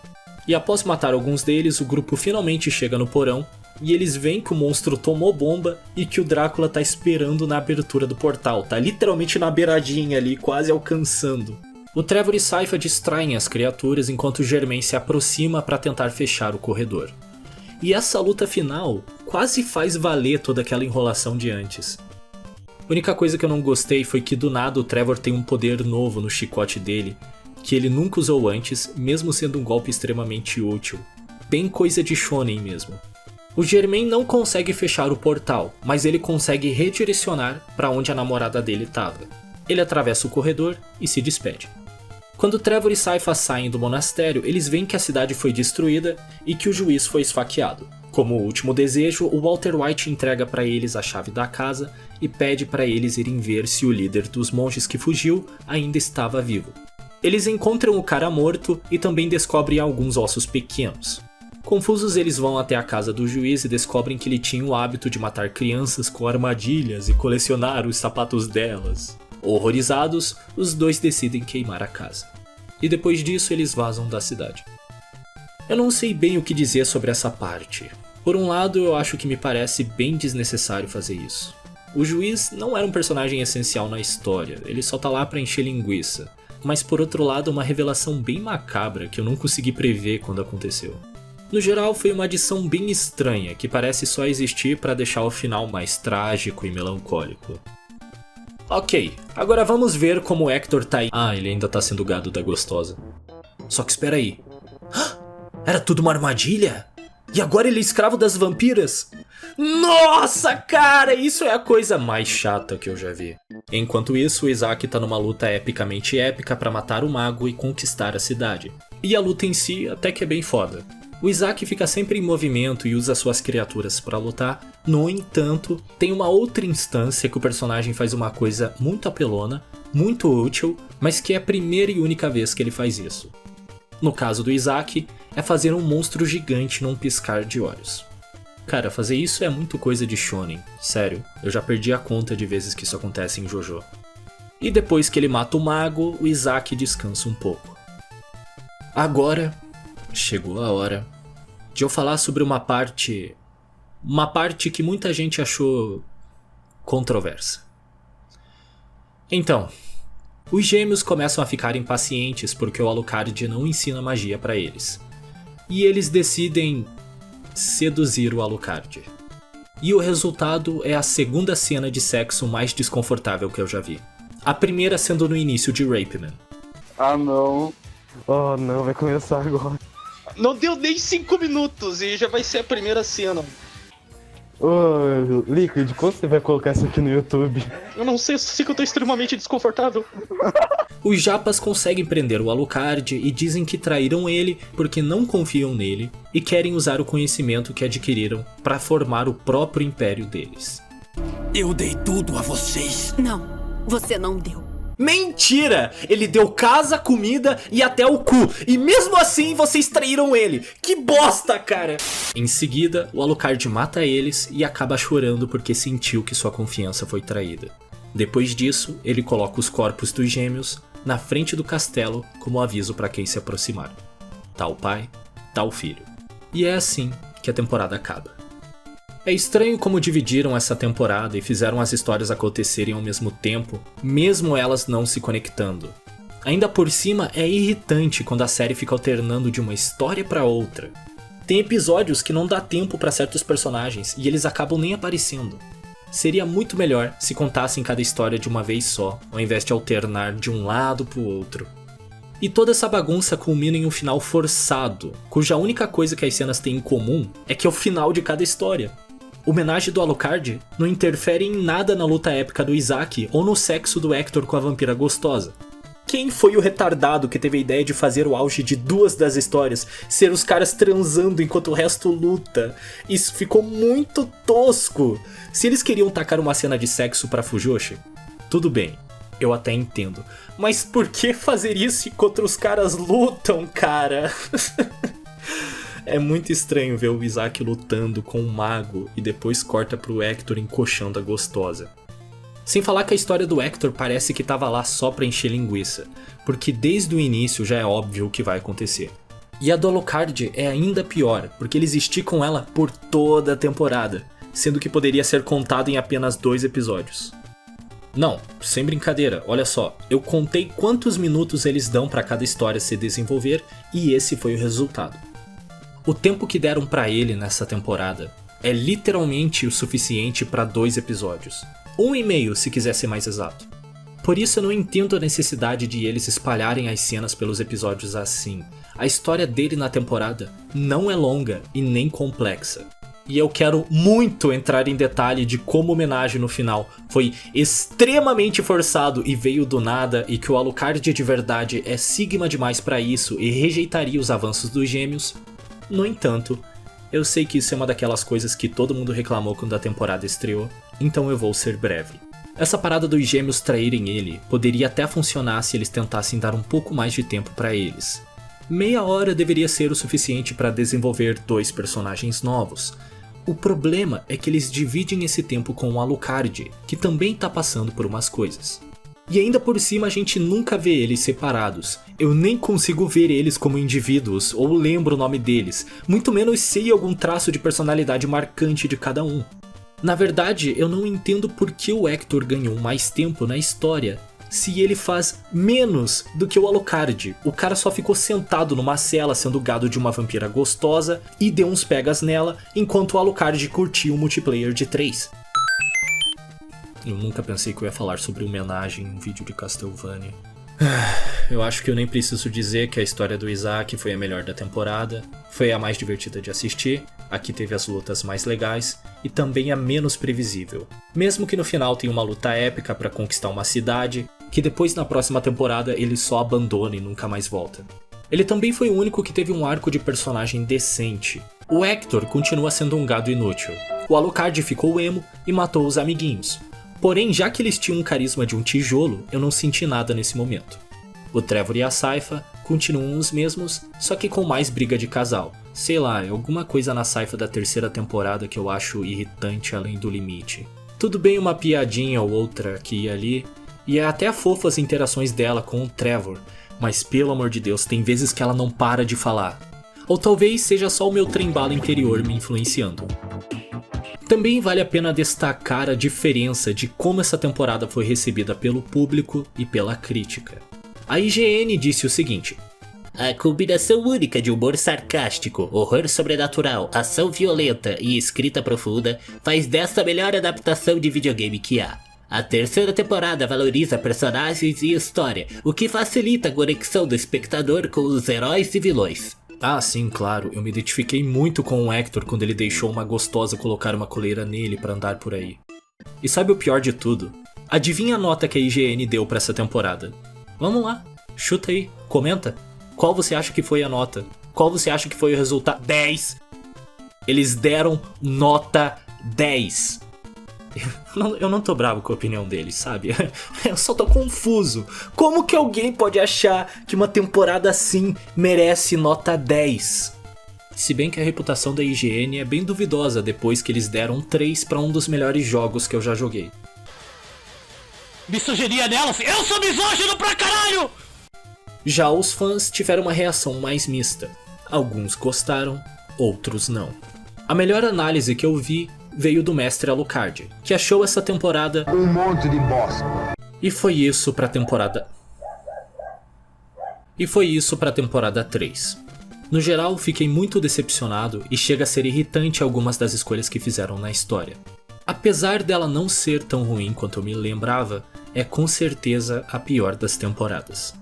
E após matar alguns deles, o grupo finalmente chega no porão, e eles veem que o monstro tomou bomba e que o Drácula tá esperando na abertura do portal, tá literalmente na beiradinha ali, quase alcançando. O Trevor e Sypha distraem as criaturas enquanto o Germain se aproxima para tentar fechar o corredor. E essa luta final quase faz valer toda aquela enrolação de antes. A única coisa que eu não gostei foi que do nada o Trevor tem um poder novo no chicote dele, que ele nunca usou antes, mesmo sendo um golpe extremamente útil. Bem coisa de shonen mesmo. O Germain não consegue fechar o portal, mas ele consegue redirecionar para onde a namorada dele estava. Ele atravessa o corredor e se despede. Quando Trevor e Sypha saem do monastério, eles veem que a cidade foi destruída e que o juiz foi esfaqueado. Como último desejo, o Walter White entrega para eles a chave da casa e pede para eles irem ver se o líder dos monges que fugiu ainda estava vivo. Eles encontram o cara morto e também descobrem alguns ossos pequenos. Confusos, eles vão até a casa do juiz e descobrem que ele tinha o hábito de matar crianças com armadilhas e colecionar os sapatos delas. Horrorizados, os dois decidem queimar a casa. E depois disso, eles vazam da cidade. Eu não sei bem o que dizer sobre essa parte. Por um lado, eu acho que me parece bem desnecessário fazer isso. O juiz não era um personagem essencial na história, ele só tá lá pra encher linguiça. Mas por outro lado, uma revelação bem macabra que eu não consegui prever quando aconteceu. No geral, foi uma adição bem estranha, que parece só existir para deixar o final mais trágico e melancólico. Ok, agora vamos ver como o Hector tá aí. Ah, ele ainda tá sendo gado da gostosa. Só que espera aí. Era tudo uma armadilha? E agora ele é escravo das vampiras? Nossa, cara, isso é a coisa mais chata que eu já vi. Enquanto isso, o Isaac tá numa luta epicamente épica pra matar o mago e conquistar a cidade. E a luta em si até que é bem foda. O Isaac fica sempre em movimento e usa suas criaturas pra lutar. No entanto, tem uma outra instância que o personagem faz uma coisa muito apelona, muito útil, mas que é a primeira e única vez que ele faz isso. No caso do Isaac, é fazer um monstro gigante num piscar de olhos. Cara, fazer isso é muito coisa de shonen, sério, eu já perdi a conta de vezes que isso acontece em JoJo. E depois que ele mata o mago, o Isaac descansa um pouco. Agora, chegou a hora de eu falar sobre uma parte que muita gente achou controversa. Então, os gêmeos começam a ficar impacientes porque o Alucard não ensina magia pra eles. E eles decidem seduzir o Alucard. E o resultado é a segunda cena de sexo mais desconfortável que eu já vi. A primeira sendo no início de Rape Man. Ah não. Oh não, vai começar agora. Não deu nem 5 minutos e já vai ser a primeira cena. Ô, Liquid, quando você vai colocar isso aqui no YouTube? Eu não sei, só sei que eu tô extremamente desconfortável. Os japas conseguem prender o Alucard e dizem que traíram ele porque não confiam nele e querem usar o conhecimento que adquiriram para formar o próprio império deles. Eu dei tudo a vocês. Não, você não deu. Mentira! Ele deu casa, comida e até o cu. E mesmo assim vocês traíram ele. Que bosta, cara! Em seguida, o Alucard mata eles e acaba chorando porque sentiu que sua confiança foi traída. Depois disso, ele coloca os corpos dos gêmeos na frente do castelo como aviso para quem se aproximar. Tá o pai, tá o filho. E é assim que a temporada acaba. É estranho como dividiram essa temporada e fizeram as histórias acontecerem ao mesmo tempo, mesmo elas não se conectando. Ainda por cima, é irritante quando a série fica alternando de uma história pra outra. Tem episódios que não dá tempo pra certos personagens e eles acabam nem aparecendo. Seria muito melhor se contassem cada história de uma vez só, ao invés de alternar de um lado pro outro. E toda essa bagunça culmina em um final forçado, cuja única coisa que as cenas têm em comum é que é o final de cada história. O homenagem do Alucard não interfere em nada na luta épica do Isaac ou no sexo do Hector com a vampira gostosa. Quem foi o retardado que teve a ideia de fazer o auge de 2 das histórias ser os caras transando enquanto o resto luta? Isso ficou muito tosco. Se eles queriam tacar uma cena de sexo pra Fujoshi, tudo bem, eu até entendo. Mas por que fazer isso enquanto os caras lutam, cara? É muito estranho ver o Isaac lutando com um mago e depois corta pro Hector encoxando a gostosa. Sem falar que a história do Hector parece que tava lá só pra encher linguiça, porque desde o início já é óbvio o que vai acontecer. E a do Alucard é ainda pior, porque eles esticam ela por toda a temporada, sendo que poderia ser contado em apenas 2 episódios. Não, sem brincadeira, olha só, eu contei quantos minutos eles dão pra cada história se desenvolver e esse foi o resultado. O tempo que deram pra ele nessa temporada é literalmente o suficiente pra 2 episódios. 1,5 se quiser ser mais exato. Por isso eu não entendo a necessidade de eles espalharem as cenas pelos episódios assim. A história dele na temporada não é longa e nem complexa. E eu quero muito entrar em detalhe de como a homenagem no final foi extremamente forçado e veio do nada, e que o Alucard de verdade é Sigma demais pra isso e rejeitaria os avanços dos gêmeos. No entanto, eu sei que isso é uma daquelas coisas que todo mundo reclamou quando a temporada estreou, então eu vou ser breve. Essa parada dos gêmeos traírem ele poderia até funcionar se eles tentassem dar um pouco mais de tempo pra eles. Meia hora deveria ser o suficiente para desenvolver 2 personagens novos. O problema é que eles dividem esse tempo com o Alucard, que também tá passando por umas coisas. E ainda por cima a gente nunca vê eles separados. Eu nem consigo ver eles como indivíduos ou lembro o nome deles, muito menos sei algum traço de personalidade marcante de cada um. Na verdade, eu não entendo por que o Hector ganhou mais tempo na história, se ele faz menos do que o Alucard. O cara só ficou sentado numa cela sendo gado de uma vampira gostosa e deu uns pegas nela, enquanto o Alucard curtiu o multiplayer de 3. Eu nunca pensei que eu ia falar sobre homenagem em um vídeo de Castlevania. Eu acho que eu nem preciso dizer que a história do Isaac foi a melhor da temporada, foi a mais divertida de assistir, aqui teve as lutas mais legais e também a menos previsível. Mesmo que no final tenha uma luta épica para conquistar uma cidade, que depois na próxima temporada ele só abandona e nunca mais volta. Ele também foi o único que teve um arco de personagem decente. O Hector continua sendo um gado inútil. O Alucard ficou emo e matou os amiguinhos. Porém, já que eles tinham um carisma de um tijolo, eu não senti nada nesse momento. O Trevor e a Sypha continuam os mesmos, só que com mais briga de casal. Sei lá, é alguma coisa na Sypha da 3ª temporada que eu acho irritante além do limite. Tudo bem uma piadinha ou outra aqui e ali, e é até fofa as interações dela com o Trevor, mas pelo amor de Deus, tem vezes que ela não para de falar. Ou talvez seja só o meu trem-bala interior me influenciando. Também vale a pena destacar a diferença de como essa temporada foi recebida pelo público e pela crítica. A IGN disse o seguinte: a combinação única de humor sarcástico, horror sobrenatural, ação violenta e escrita profunda faz desta a melhor adaptação de videogame que há. A 3ª temporada valoriza personagens e história, o que facilita a conexão do espectador com os heróis e vilões. Ah, sim, claro, eu me identifiquei muito com o Hector quando ele deixou uma gostosa colocar uma coleira nele pra andar por aí. E sabe o pior de tudo? Adivinha a nota que a IGN deu pra essa temporada? Vamos lá, chuta aí, comenta. Qual você acha que foi a nota? Qual você acha que foi o resultado? 10! Eles deram nota 10. Eu não tô bravo com a opinião deles, sabe? Eu só tô confuso. Como que alguém pode achar que uma temporada assim merece nota 10? Se bem que a reputação da IGN é bem duvidosa depois que eles deram 3 pra um dos melhores jogos que eu já joguei. Misoginia nelas? Eu sou misógino pra caralho! Já os fãs tiveram uma reação mais mista. Alguns gostaram, outros não. A melhor análise que eu vi veio do mestre Alucard, que achou essa temporada um monte de bosta. E foi isso pra temporada 3. No geral, fiquei muito decepcionado e chega a ser irritante algumas das escolhas que fizeram na história. Apesar dela não ser tão ruim quanto eu me lembrava, é com certeza a pior das temporadas.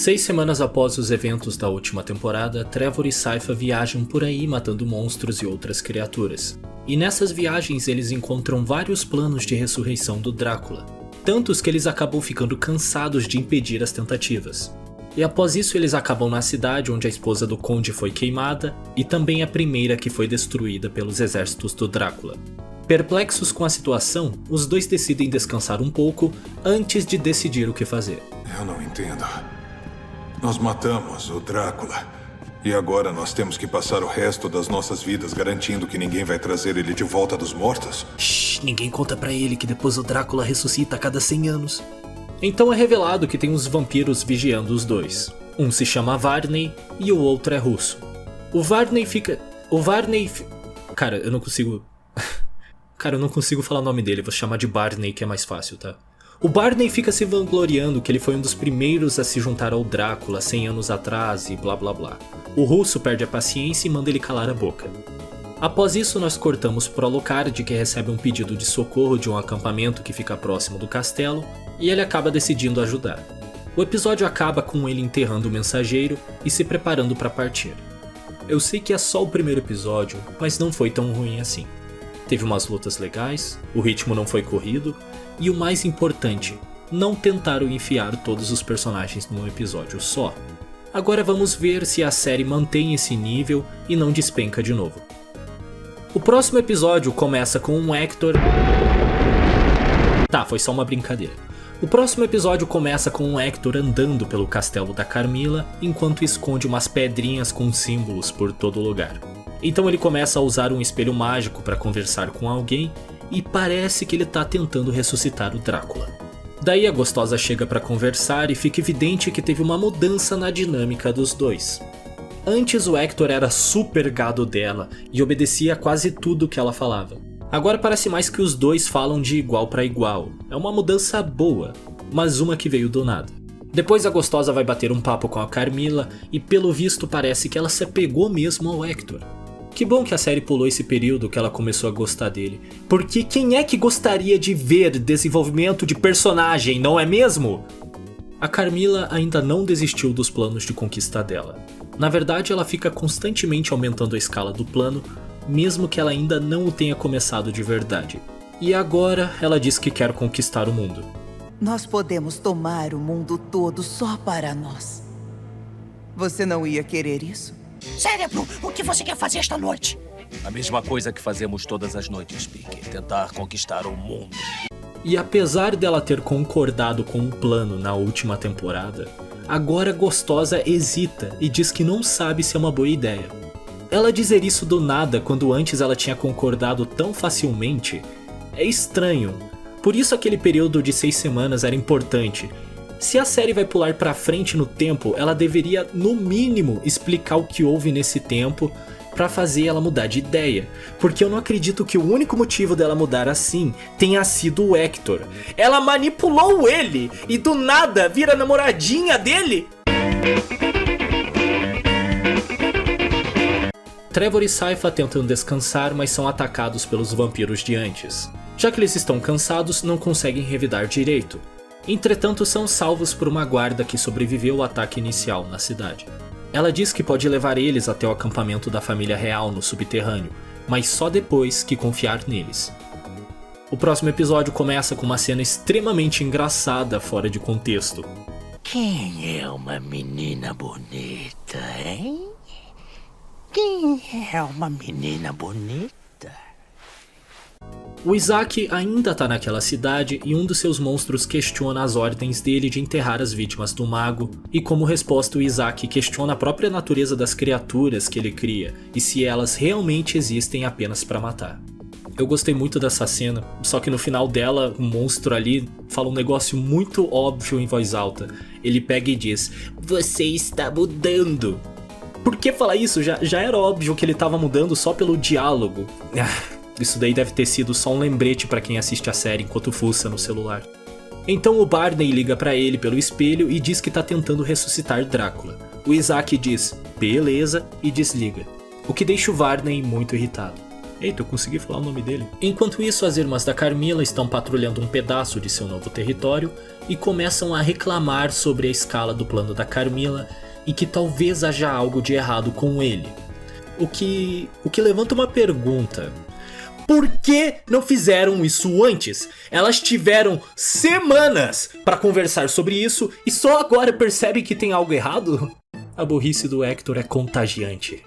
6 semanas após os eventos da última temporada, Trevor e Sypha viajam por aí matando monstros e outras criaturas. E nessas viagens eles encontram vários planos de ressurreição do Drácula, tantos que eles acabam ficando cansados de impedir as tentativas. E após isso eles acabam na cidade onde a esposa do Conde foi queimada e também a primeira que foi destruída pelos exércitos do Drácula. Perplexos com a situação, os dois decidem descansar um pouco antes de decidir o que fazer. Eu não entendo. Nós matamos o Drácula e agora nós temos que passar o resto das nossas vidas garantindo que ninguém vai trazer ele de volta dos mortos? Shhh, ninguém conta pra ele que depois o Drácula ressuscita a cada 100 anos. Então é revelado que tem uns vampiros vigiando os dois. Um se chama Varney e o outro é russo. Cara, eu não consigo falar o nome dele, vou chamar de Barney que é mais fácil, tá? O Barney fica se vangloriando que ele foi um dos primeiros a se juntar ao Drácula 100 anos atrás e blá blá blá. O russo perde a paciência e manda ele calar a boca. Após isso nós cortamos pro Alucard, que recebe um pedido de socorro de um acampamento que fica próximo do castelo, e ele acaba decidindo ajudar. O episódio acaba com ele enterrando o mensageiro e se preparando para partir. Eu sei que é só o primeiro episódio, mas não foi tão ruim assim. Teve umas lutas legais, o ritmo não foi corrido, e o mais importante, não tentaram enfiar todos os personagens num episódio só. Agora vamos ver se a série mantém esse nível e não despenca de novo. O próximo episódio começa com um Hector... Tá, foi só uma brincadeira. O próximo episódio começa com um Hector andando pelo castelo da Carmilla enquanto esconde umas pedrinhas com símbolos por todo lugar. Então ele começa a usar um espelho mágico para conversar com alguém e parece que ele tá tentando ressuscitar o Drácula. Daí a gostosa chega para conversar e fica evidente que teve uma mudança na dinâmica dos dois. Antes o Hector era super gado dela e obedecia a quase tudo que ela falava. Agora parece mais que os dois falam de igual para igual. É uma mudança boa, mas uma que veio do nada. Depois a gostosa vai bater um papo com a Carmilla e pelo visto parece que ela se apegou mesmo ao Hector. Que bom que a série pulou esse período que ela começou a gostar dele, porque quem é que gostaria de ver desenvolvimento de personagem, não é mesmo? A Carmilla ainda não desistiu dos planos de conquista dela. Na verdade, ela fica constantemente aumentando a escala do plano, mesmo que ela ainda não o tenha começado de verdade. E agora ela diz que quer conquistar o mundo. Nós podemos tomar o mundo todo só para nós. Você não ia querer isso? Cérebro, o que você quer fazer esta noite? A mesma coisa que fazemos todas as noites, Peak. Tentar conquistar o mundo. E apesar dela ter concordado com o plano na última temporada, agora a gostosa hesita e diz que não sabe se é uma boa ideia. Ela dizer isso do nada quando antes ela tinha concordado tão facilmente é estranho. Por isso aquele período de 6 semanas era importante. Se a série vai pular pra frente no tempo, ela deveria no mínimo explicar o que houve nesse tempo pra fazer ela mudar de ideia. Porque eu não acredito que o único motivo dela mudar assim tenha sido o Hector. Ela manipulou ele e do nada vira namoradinha dele. Trevor e Sypha tentam descansar, mas são atacados pelos vampiros de antes. Já que eles estão cansados, não conseguem revidar direito. Entretanto, são salvos por uma guarda que sobreviveu ao ataque inicial na cidade. Ela diz que pode levar eles até o acampamento da família real no subterrâneo, mas só depois que confiar neles. O próximo episódio começa com uma cena extremamente engraçada fora de contexto. Quem é uma menina bonita, hein? Quem é uma menina bonita? O Isaac ainda tá naquela cidade e um dos seus monstros questiona as ordens dele de enterrar as vítimas do mago, e como resposta o Isaac questiona a própria natureza das criaturas que ele cria e se elas realmente existem apenas para matar. Eu gostei muito dessa cena, só que no final dela, o monstro ali fala um negócio muito óbvio em voz alta. Ele pega e diz: "Você está mudando." Por que falar isso? Já era óbvio que ele estava mudando só pelo diálogo. Isso daí deve ter sido só um lembrete pra quem assiste a série enquanto fuça no celular. Então o Barney liga pra ele pelo espelho e diz que tá tentando ressuscitar Drácula. O Isaac diz, beleza, e desliga. O que deixa o Barney muito irritado. Eita, eu consegui falar o nome dele. Enquanto isso, as irmãs da Carmilla estão patrulhando um pedaço de seu novo território e começam a reclamar sobre a escala do plano da Carmilla e que talvez haja algo de errado com ele. O que levanta uma pergunta. Por que não fizeram isso antes? Elas tiveram semanas para conversar sobre isso e só agora percebem que tem algo errado? A burrice do Hector é contagiante.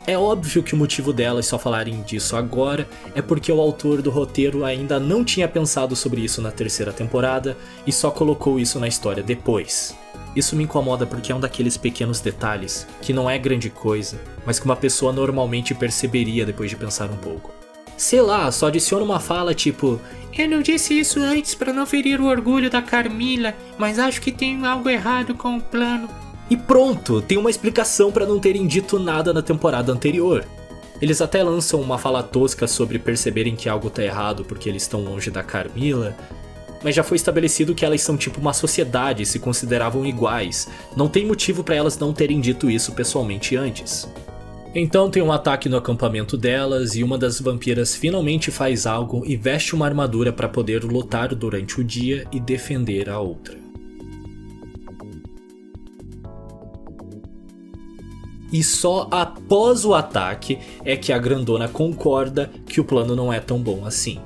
É óbvio que o motivo delas só falarem disso agora é porque o autor do roteiro ainda não tinha pensado sobre isso na terceira temporada e só colocou isso na história depois. Isso me incomoda porque é um daqueles pequenos detalhes que não é grande coisa, mas que uma pessoa normalmente perceberia depois de pensar um pouco. Sei lá, só adiciona uma fala tipo: eu não disse isso antes para não ferir o orgulho da Carmilla, mas acho que tem algo errado com o plano. E pronto, tem uma explicação para não terem dito nada na temporada anterior. Eles até lançam uma fala tosca sobre perceberem que algo tá errado porque eles estão longe da Carmilla, mas já foi estabelecido que elas são tipo uma sociedade e se consideravam iguais. Não tem motivo para elas não terem dito isso pessoalmente antes. Então tem um ataque no acampamento delas e uma das vampiras finalmente faz algo e veste uma armadura para poder lutar durante o dia e defender a outra. E só após o ataque é que a grandona concorda que o plano não é tão bom assim.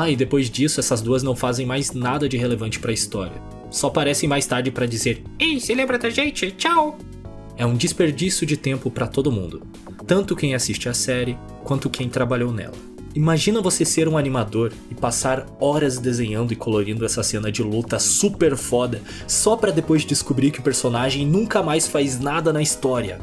E depois disso essas duas não fazem mais nada de relevante pra história. Só aparecem mais tarde pra dizer: ei, se lembra da gente? Tchau! É um desperdício de tempo pra todo mundo. Tanto quem assiste a série, quanto quem trabalhou nela. Imagina você ser um animador e passar horas desenhando e colorindo essa cena de luta super foda só pra depois descobrir que o personagem nunca mais faz nada na história.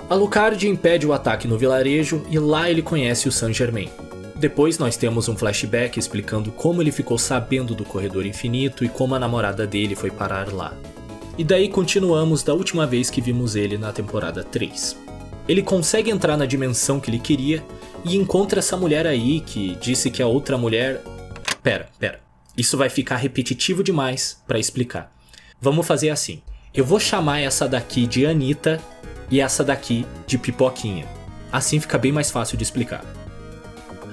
Alucard impede o ataque no vilarejo e lá ele conhece o Saint-Germain. Depois nós temos um flashback explicando como ele ficou sabendo do Corredor Infinito e como a namorada dele foi parar lá. E daí continuamos da última vez que vimos ele na temporada 3. Ele consegue entrar na dimensão que ele queria e encontra essa mulher aí que disse que a outra mulher... Pera. Isso vai ficar repetitivo demais pra explicar. Vamos fazer assim. Eu vou chamar essa daqui de Anitta e essa daqui de Pipoquinha. Assim fica bem mais fácil de explicar.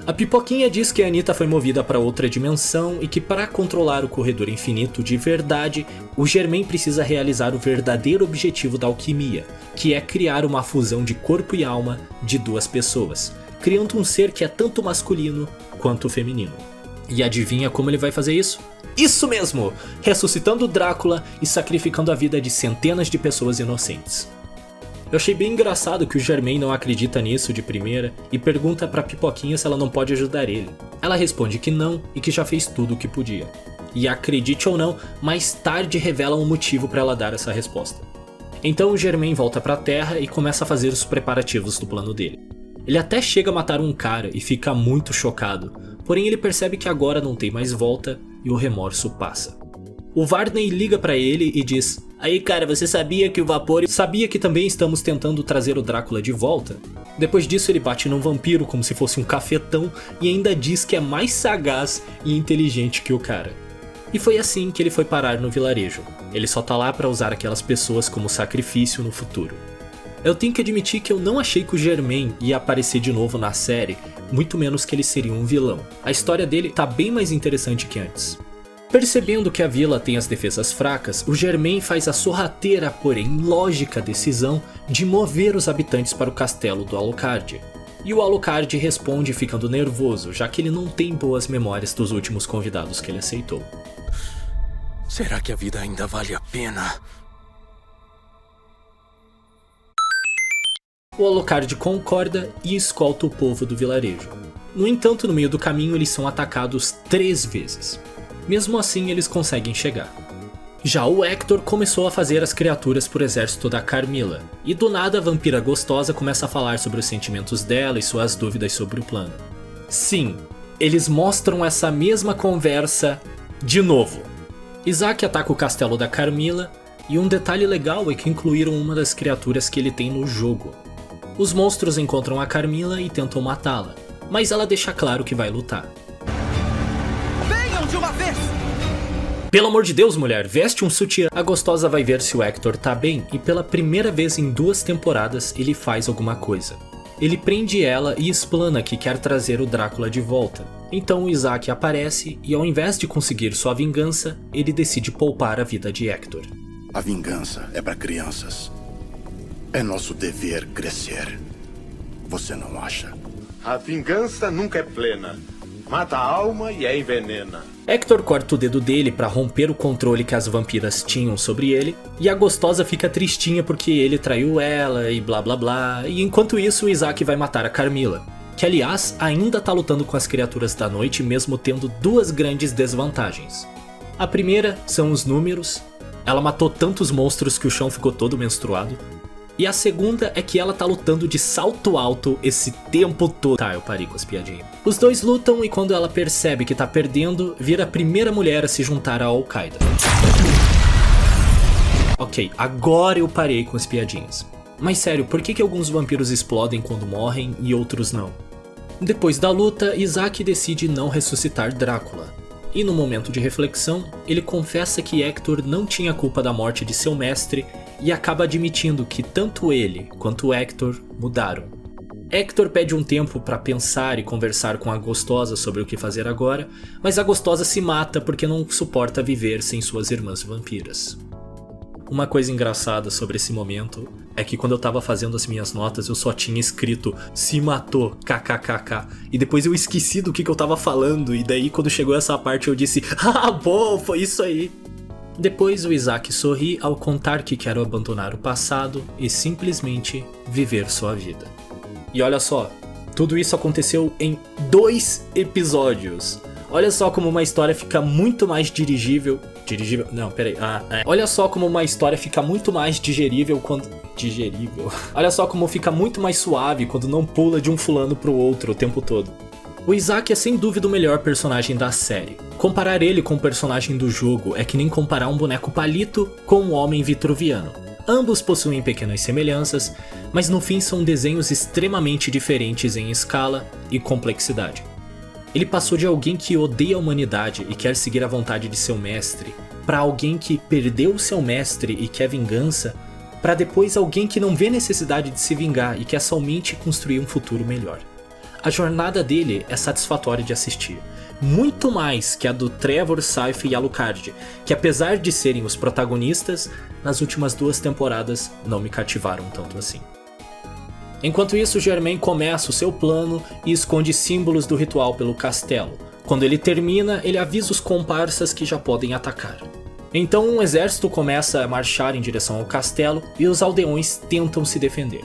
A Pipoquinha diz que a Anitta foi movida para outra dimensão e que para controlar o Corredor Infinito de verdade, o Germain precisa realizar o verdadeiro objetivo da alquimia, que é criar uma fusão de corpo e alma de duas pessoas, criando um ser que é tanto masculino quanto feminino. E adivinha como ele vai fazer isso? Isso mesmo! Ressuscitando Drácula e sacrificando a vida de centenas de pessoas inocentes. Eu achei bem engraçado que o Germain não acredita nisso de primeira e pergunta pra Pipoquinha se ela não pode ajudar ele. Ela responde que não e que já fez tudo o que podia. E acredite ou não, mais tarde revela um motivo pra ela dar essa resposta. Então o Germain volta pra Terra e começa a fazer os preparativos do plano dele. Ele até chega a matar um cara e fica muito chocado, porém ele percebe que agora não tem mais volta e o remorso passa. O Varney liga pra ele e diz: aí cara, você sabia que o Vapor sabia que também estamos tentando trazer o Drácula de volta? Depois disso ele bate num vampiro como se fosse um cafetão e ainda diz que é mais sagaz e inteligente que o cara. E foi assim que ele foi parar no vilarejo. Ele só tá lá pra usar aquelas pessoas como sacrifício no futuro. Eu tenho que admitir que eu não achei que o Germain ia aparecer de novo na série, muito menos que ele seria um vilão. A história dele tá bem mais interessante que antes. Percebendo que a vila tem as defesas fracas, o Germain faz a sorrateira, porém lógica decisão de mover os habitantes para o castelo do Alucard. E o Alucard responde ficando nervoso, já que ele não tem boas memórias dos últimos convidados que ele aceitou. Será que a vida ainda vale a pena? O Alucard concorda e escolta o povo do vilarejo. No entanto, no meio do caminho eles são atacados 3 vezes. Mesmo assim, eles conseguem chegar. Já o Hector começou a fazer as criaturas pro exército da Carmilla, e do nada a vampira gostosa começa a falar sobre os sentimentos dela e suas dúvidas sobre o plano. Sim, eles mostram essa mesma conversa de novo. Isaac ataca o castelo da Carmilla, e um detalhe legal é que incluíram uma das criaturas que ele tem no jogo. Os monstros encontram a Carmilla e tentam matá-la, mas ela deixa claro que vai lutar. Venham de uma vez! Pelo amor de Deus, mulher, veste um sutiã. A gostosa vai ver se o Hector tá bem e pela primeira vez em 2 temporadas ele faz alguma coisa. Ele prende ela e explana que quer trazer o Drácula de volta. Então o Isaac aparece e ao invés de conseguir sua vingança, ele decide poupar a vida de Hector. A vingança é para crianças. É nosso dever crescer. Você não acha? A vingança nunca é plena. Mata a alma e a envenena. Hector corta o dedo dele para romper o controle que as vampiras tinham sobre ele, e a gostosa fica tristinha porque ele traiu ela e blá blá blá, e enquanto isso o Isaac vai matar a Carmilla, que aliás ainda tá lutando com as criaturas da noite mesmo tendo 2 grandes desvantagens. A primeira são os números, ela matou tantos monstros que o chão ficou todo menstruado. E a segunda é que ela tá lutando de salto alto esse tempo todo. Tá, eu parei com as piadinhas. Os dois lutam e quando ela percebe que tá perdendo, vira a primeira mulher a se juntar à Al-Qaeda. Ok, agora eu parei com as piadinhas. Mas sério, por que alguns vampiros explodem quando morrem e outros não? Depois da luta, Isaac decide não ressuscitar Drácula. E no momento de reflexão, ele confessa que Hector não tinha culpa da morte de seu mestre e acaba admitindo que tanto ele quanto Hector mudaram. Hector pede um tempo para pensar e conversar com a gostosa sobre o que fazer agora, mas a gostosa se mata porque não suporta viver sem suas irmãs vampiras. Uma coisa engraçada sobre esse momento é que quando eu tava fazendo as minhas notas eu só tinha escrito se matou, kkkk, e depois eu esqueci do que eu tava falando, e daí quando chegou essa parte eu disse, ah, bom, foi isso aí. Depois o Isaac sorri ao contar que quer abandonar o passado e simplesmente viver sua vida. E olha só, tudo isso aconteceu em 2 episódios. Olha só como uma história fica muito mais Olha só como uma história fica muito mais digerível quando... Olha só como fica muito mais suave quando não pula de um fulano pro outro o tempo todo. O Isaac é sem dúvida o melhor personagem da série. Comparar ele com o personagem do jogo é que nem comparar um boneco palito com um homem vitruviano. Ambos possuem pequenas semelhanças, mas no fim são desenhos extremamente diferentes em escala e complexidade. Ele passou de alguém que odeia a humanidade e quer seguir a vontade de seu mestre, para alguém que perdeu seu mestre e quer vingança, para depois alguém que não vê necessidade de se vingar e quer somente construir um futuro melhor. A jornada dele é satisfatória de assistir, muito mais que a do Trevor, Sypha e Alucard, que apesar de serem os protagonistas, nas últimas 2 temporadas não me cativaram tanto assim. Enquanto isso, Germain começa o seu plano e esconde símbolos do ritual pelo castelo. Quando ele termina, ele avisa os comparsas que já podem atacar. Então um exército começa a marchar em direção ao castelo e os aldeões tentam se defender.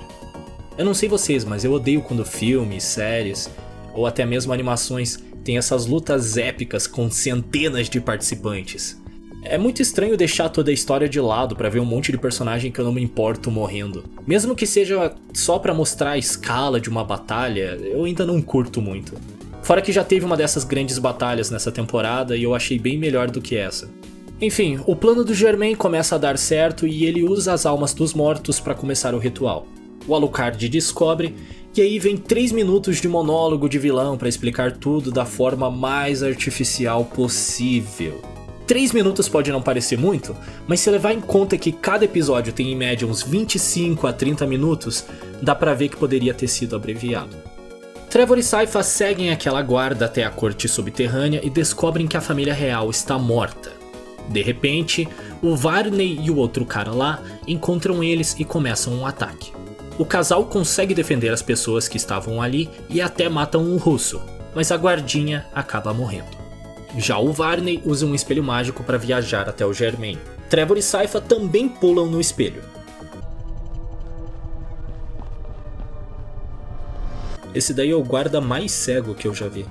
Eu não sei vocês, mas eu odeio quando filmes, séries ou até mesmo animações têm essas lutas épicas com centenas de participantes. É muito estranho deixar toda a história de lado pra ver um monte de personagem que eu não me importo morrendo. Mesmo que seja só pra mostrar a escala de uma batalha, eu ainda não curto muito. Fora que já teve uma dessas grandes batalhas nessa temporada e eu achei bem melhor do que essa. Enfim, o plano do Germain começa a dar certo e ele usa as almas dos mortos pra começar o ritual. O Alucard descobre, e aí vem 3 minutos de monólogo de vilão pra explicar tudo da forma mais artificial possível. 3 minutos pode não parecer muito, mas se levar em conta que cada episódio tem em média uns 25 a 30 minutos, dá pra ver que poderia ter sido abreviado. Trevor e Sypha seguem aquela guarda até a corte subterrânea e descobrem que a família real está morta. De repente, o Varney e o outro cara lá encontram eles e começam um ataque. O casal consegue defender as pessoas que estavam ali e até matam um russo, mas a guardinha acaba morrendo. Já o Varney usa um espelho mágico para viajar até o Germain. Trevor e Sypha também pulam no espelho. Esse daí é o guarda mais cego que eu já vi.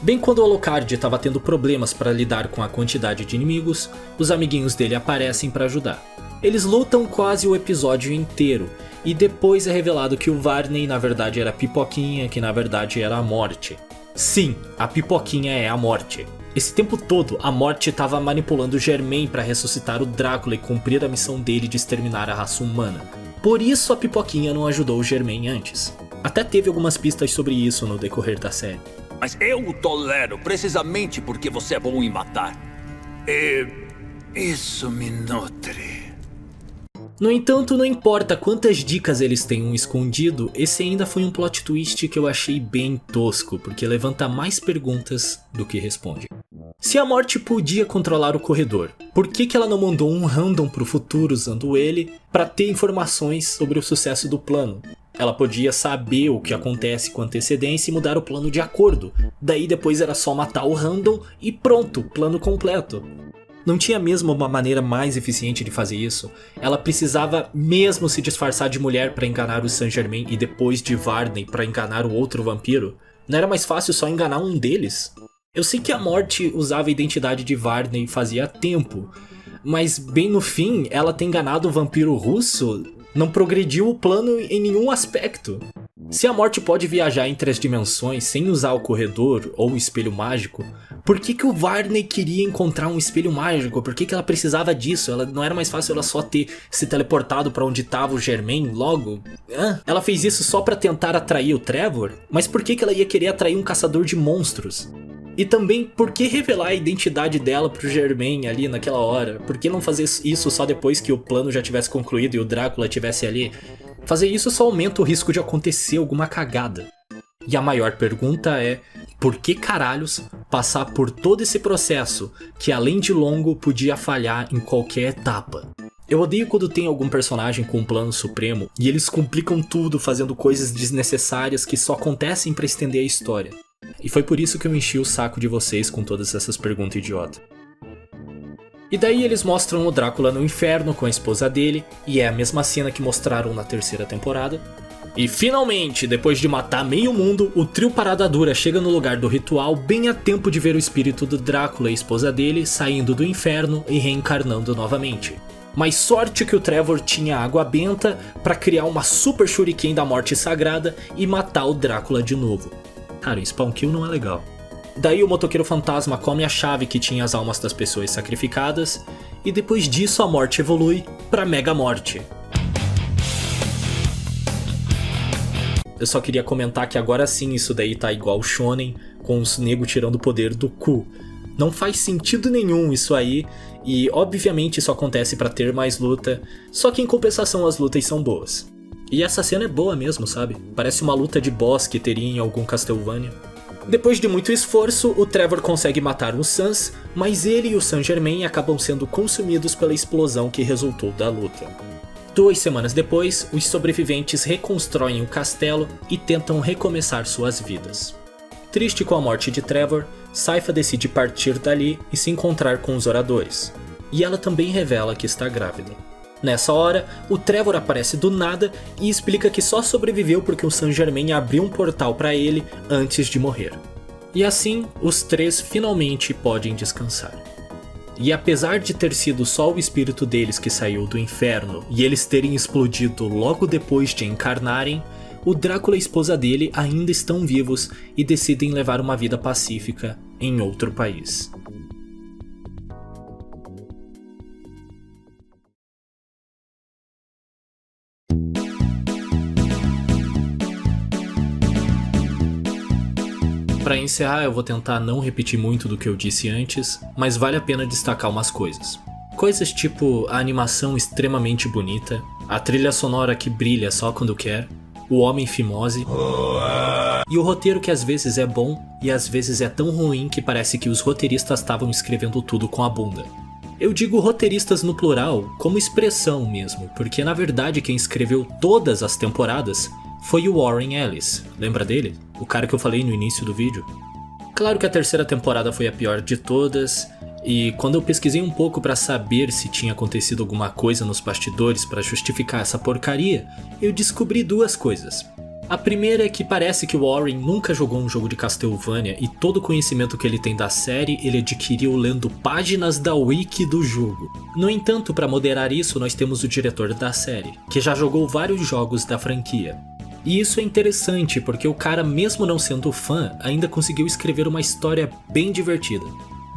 Bem quando o Alucard estava tendo problemas para lidar com a quantidade de inimigos, os amiguinhos dele aparecem para ajudar. Eles lutam quase o episódio inteiro, e depois é revelado que o Varney na verdade era a Pipoquinha, que na verdade era a Morte. Sim, a Pipoquinha é a Morte. Esse tempo todo, a Morte estava manipulando Germain para ressuscitar o Drácula e cumprir a missão dele de exterminar a raça humana. Por isso a Pipoquinha não ajudou o Germain antes. Até teve algumas pistas sobre isso no decorrer da série. Mas eu o tolero precisamente porque você é bom em matar. E Isso me nutre. No entanto, não importa quantas dicas eles tenham escondido, esse ainda foi um plot twist que eu achei bem tosco, porque levanta mais perguntas do que responde. Se a Morte podia controlar o corredor, por que ela não mandou um random pro futuro usando ele para ter informações sobre o sucesso do plano? Ela podia saber o que acontece com antecedência e mudar o plano de acordo. Daí depois era só matar o random e pronto, plano completo. Não tinha mesmo uma maneira mais eficiente de fazer isso? Ela precisava mesmo se disfarçar de mulher para enganar o Saint-Germain e depois de Varney para enganar o outro vampiro? Não era mais fácil só enganar um deles? Eu sei que a Morte usava a identidade de Varney fazia tempo, mas bem no fim ela ter enganado o vampiro russo não progrediu o plano em nenhum aspecto. Se a Morte pode viajar entre as dimensões sem usar o corredor ou o espelho mágico, por que o Varney queria encontrar um espelho mágico? Por que ela precisava disso? Não era mais fácil ela só ter se teleportado para onde estava o Germain logo? Ela fez isso só para tentar atrair o Trevor? Mas por que ela ia querer atrair um caçador de monstros? E também, por que revelar a identidade dela pro Germain ali naquela hora? Por que não fazer isso só depois que o plano já tivesse concluído e o Drácula estivesse ali? Fazer isso só aumenta o risco de acontecer alguma cagada. E a maior pergunta é, por que caralhos passar por todo esse processo, que além de longo podia falhar em qualquer etapa? Eu odeio quando tem algum personagem com um plano supremo e eles complicam tudo fazendo coisas desnecessárias que só acontecem pra estender a história. E foi por isso que eu enchi o saco de vocês com todas essas perguntas idiota. E daí eles mostram o Drácula no inferno com a esposa dele, e é a mesma cena que mostraram na terceira temporada. E finalmente, depois de matar meio mundo, o trio Parada Dura chega no lugar do ritual bem a tempo de ver o espírito do Drácula e a esposa dele saindo do inferno e reencarnando novamente. Mas sorte que o Trevor tinha água benta para criar uma super shuriken da morte sagrada e matar o Drácula de novo. Cara, o spawn kill não é legal. Daí o motoqueiro fantasma come a chave que tinha as almas das pessoas sacrificadas, e depois disso a morte evolui pra Mega Morte. Eu só queria comentar que agora sim isso daí tá igual Shonen, com os nego tirando o poder do cu. Não faz sentido nenhum isso aí, e obviamente isso acontece pra ter mais luta, só que em compensação as lutas são boas. E essa cena é boa mesmo, sabe? Parece uma luta de boss que teria em algum Castlevania. Depois de muito esforço, o Trevor consegue matar o Sans, mas ele e o Saint-Germain acabam sendo consumidos pela explosão que resultou da luta. 2 semanas depois, os sobreviventes reconstroem o castelo e tentam recomeçar suas vidas. Triste com a morte de Trevor, Sypha decide partir dali e se encontrar com os oradores. E ela também revela que está grávida. Nessa hora, o Trevor aparece do nada e explica que só sobreviveu porque o Saint-Germain abriu um portal para ele antes de morrer. E assim, os 3 finalmente podem descansar. E apesar de ter sido só o espírito deles que saiu do inferno e eles terem explodido logo depois de encarnarem, o Drácula e a esposa dele ainda estão vivos e decidem levar uma vida pacífica em outro país. Para encerrar, eu vou tentar não repetir muito do que eu disse antes, mas vale a pena destacar umas coisas. Coisas tipo a animação extremamente bonita, a trilha sonora que brilha só quando quer, o homem fimose, e o roteiro que às vezes é bom e às vezes é tão ruim que parece que os roteiristas estavam escrevendo tudo com a bunda. Eu digo roteiristas no plural como expressão mesmo, porque na verdade quem escreveu todas as temporadas foi o Warren Ellis, lembra dele? O cara que eu falei no início do vídeo. Claro que a terceira temporada foi a pior de todas, e quando eu pesquisei um pouco pra saber se tinha acontecido alguma coisa nos bastidores pra justificar essa porcaria, eu descobri 2 coisas. A primeira é que parece que o Warren nunca jogou um jogo de Castlevania e todo o conhecimento que ele tem da série ele adquiriu lendo páginas da wiki do jogo. No entanto, para moderar isso, nós temos o diretor da série, que já jogou vários jogos da franquia. E isso é interessante porque o cara, mesmo não sendo fã, ainda conseguiu escrever uma história bem divertida.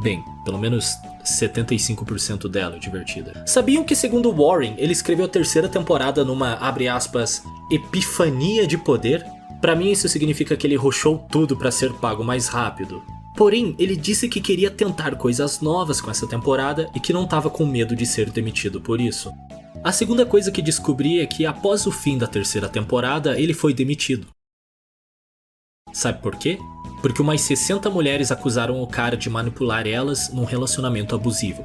Bem, pelo menos 75% dela é divertida. Sabiam que, segundo Warren, ele escreveu a terceira temporada numa, abre aspas, epifania de poder? Pra mim isso significa que ele rushou tudo pra ser pago mais rápido. Porém, ele disse que queria tentar coisas novas com essa temporada e que não estava com medo de ser demitido por isso. A segunda coisa que descobri é que após o fim da terceira temporada, ele foi demitido. Sabe por quê? Porque umas 60 mulheres acusaram o cara de manipular elas num relacionamento abusivo.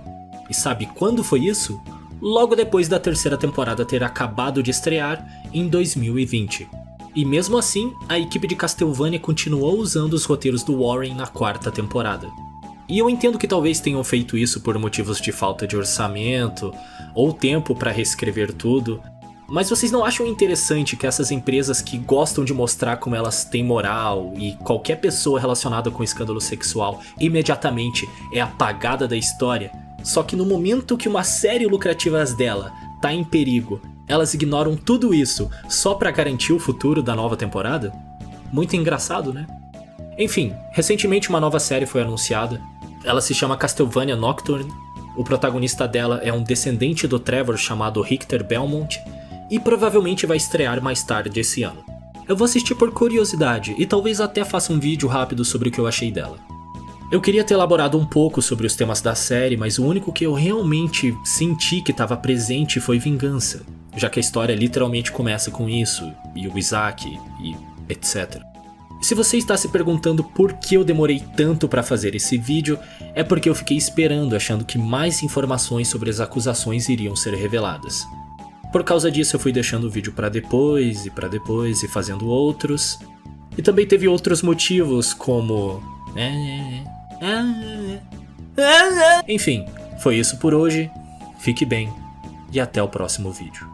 E sabe quando foi isso? Logo depois da terceira temporada ter acabado de estrear, em 2020. E mesmo assim, a equipe de Castlevania continuou usando os roteiros do Warren na quarta temporada. E eu entendo que talvez tenham feito isso por motivos de falta de orçamento, ou tempo para reescrever tudo, mas vocês não acham interessante que essas empresas que gostam de mostrar como elas têm moral e qualquer pessoa relacionada com escândalo sexual imediatamente é apagada da história, só que no momento que uma série lucrativa dela tá em perigo, elas ignoram tudo isso só pra garantir o futuro da nova temporada? Muito engraçado, né? Enfim, recentemente uma nova série foi anunciada. Ela se chama Castlevania Nocturne. O protagonista dela é um descendente do Trevor chamado Richter Belmont e provavelmente vai estrear mais tarde esse ano. Eu vou assistir por curiosidade e talvez até faça um vídeo rápido sobre o que eu achei dela. Eu queria ter elaborado um pouco sobre os temas da série, mas o único que eu realmente senti que estava presente foi vingança, já que a história literalmente começa com isso, e o Isaac, e etc. Se você está se perguntando por que eu demorei tanto para fazer esse vídeo, é porque eu fiquei esperando, achando que mais informações sobre as acusações iriam ser reveladas. Por causa disso eu fui deixando o vídeo para depois e fazendo outros. E também teve outros motivos como... Enfim, foi isso por hoje. Fique bem e até o próximo vídeo.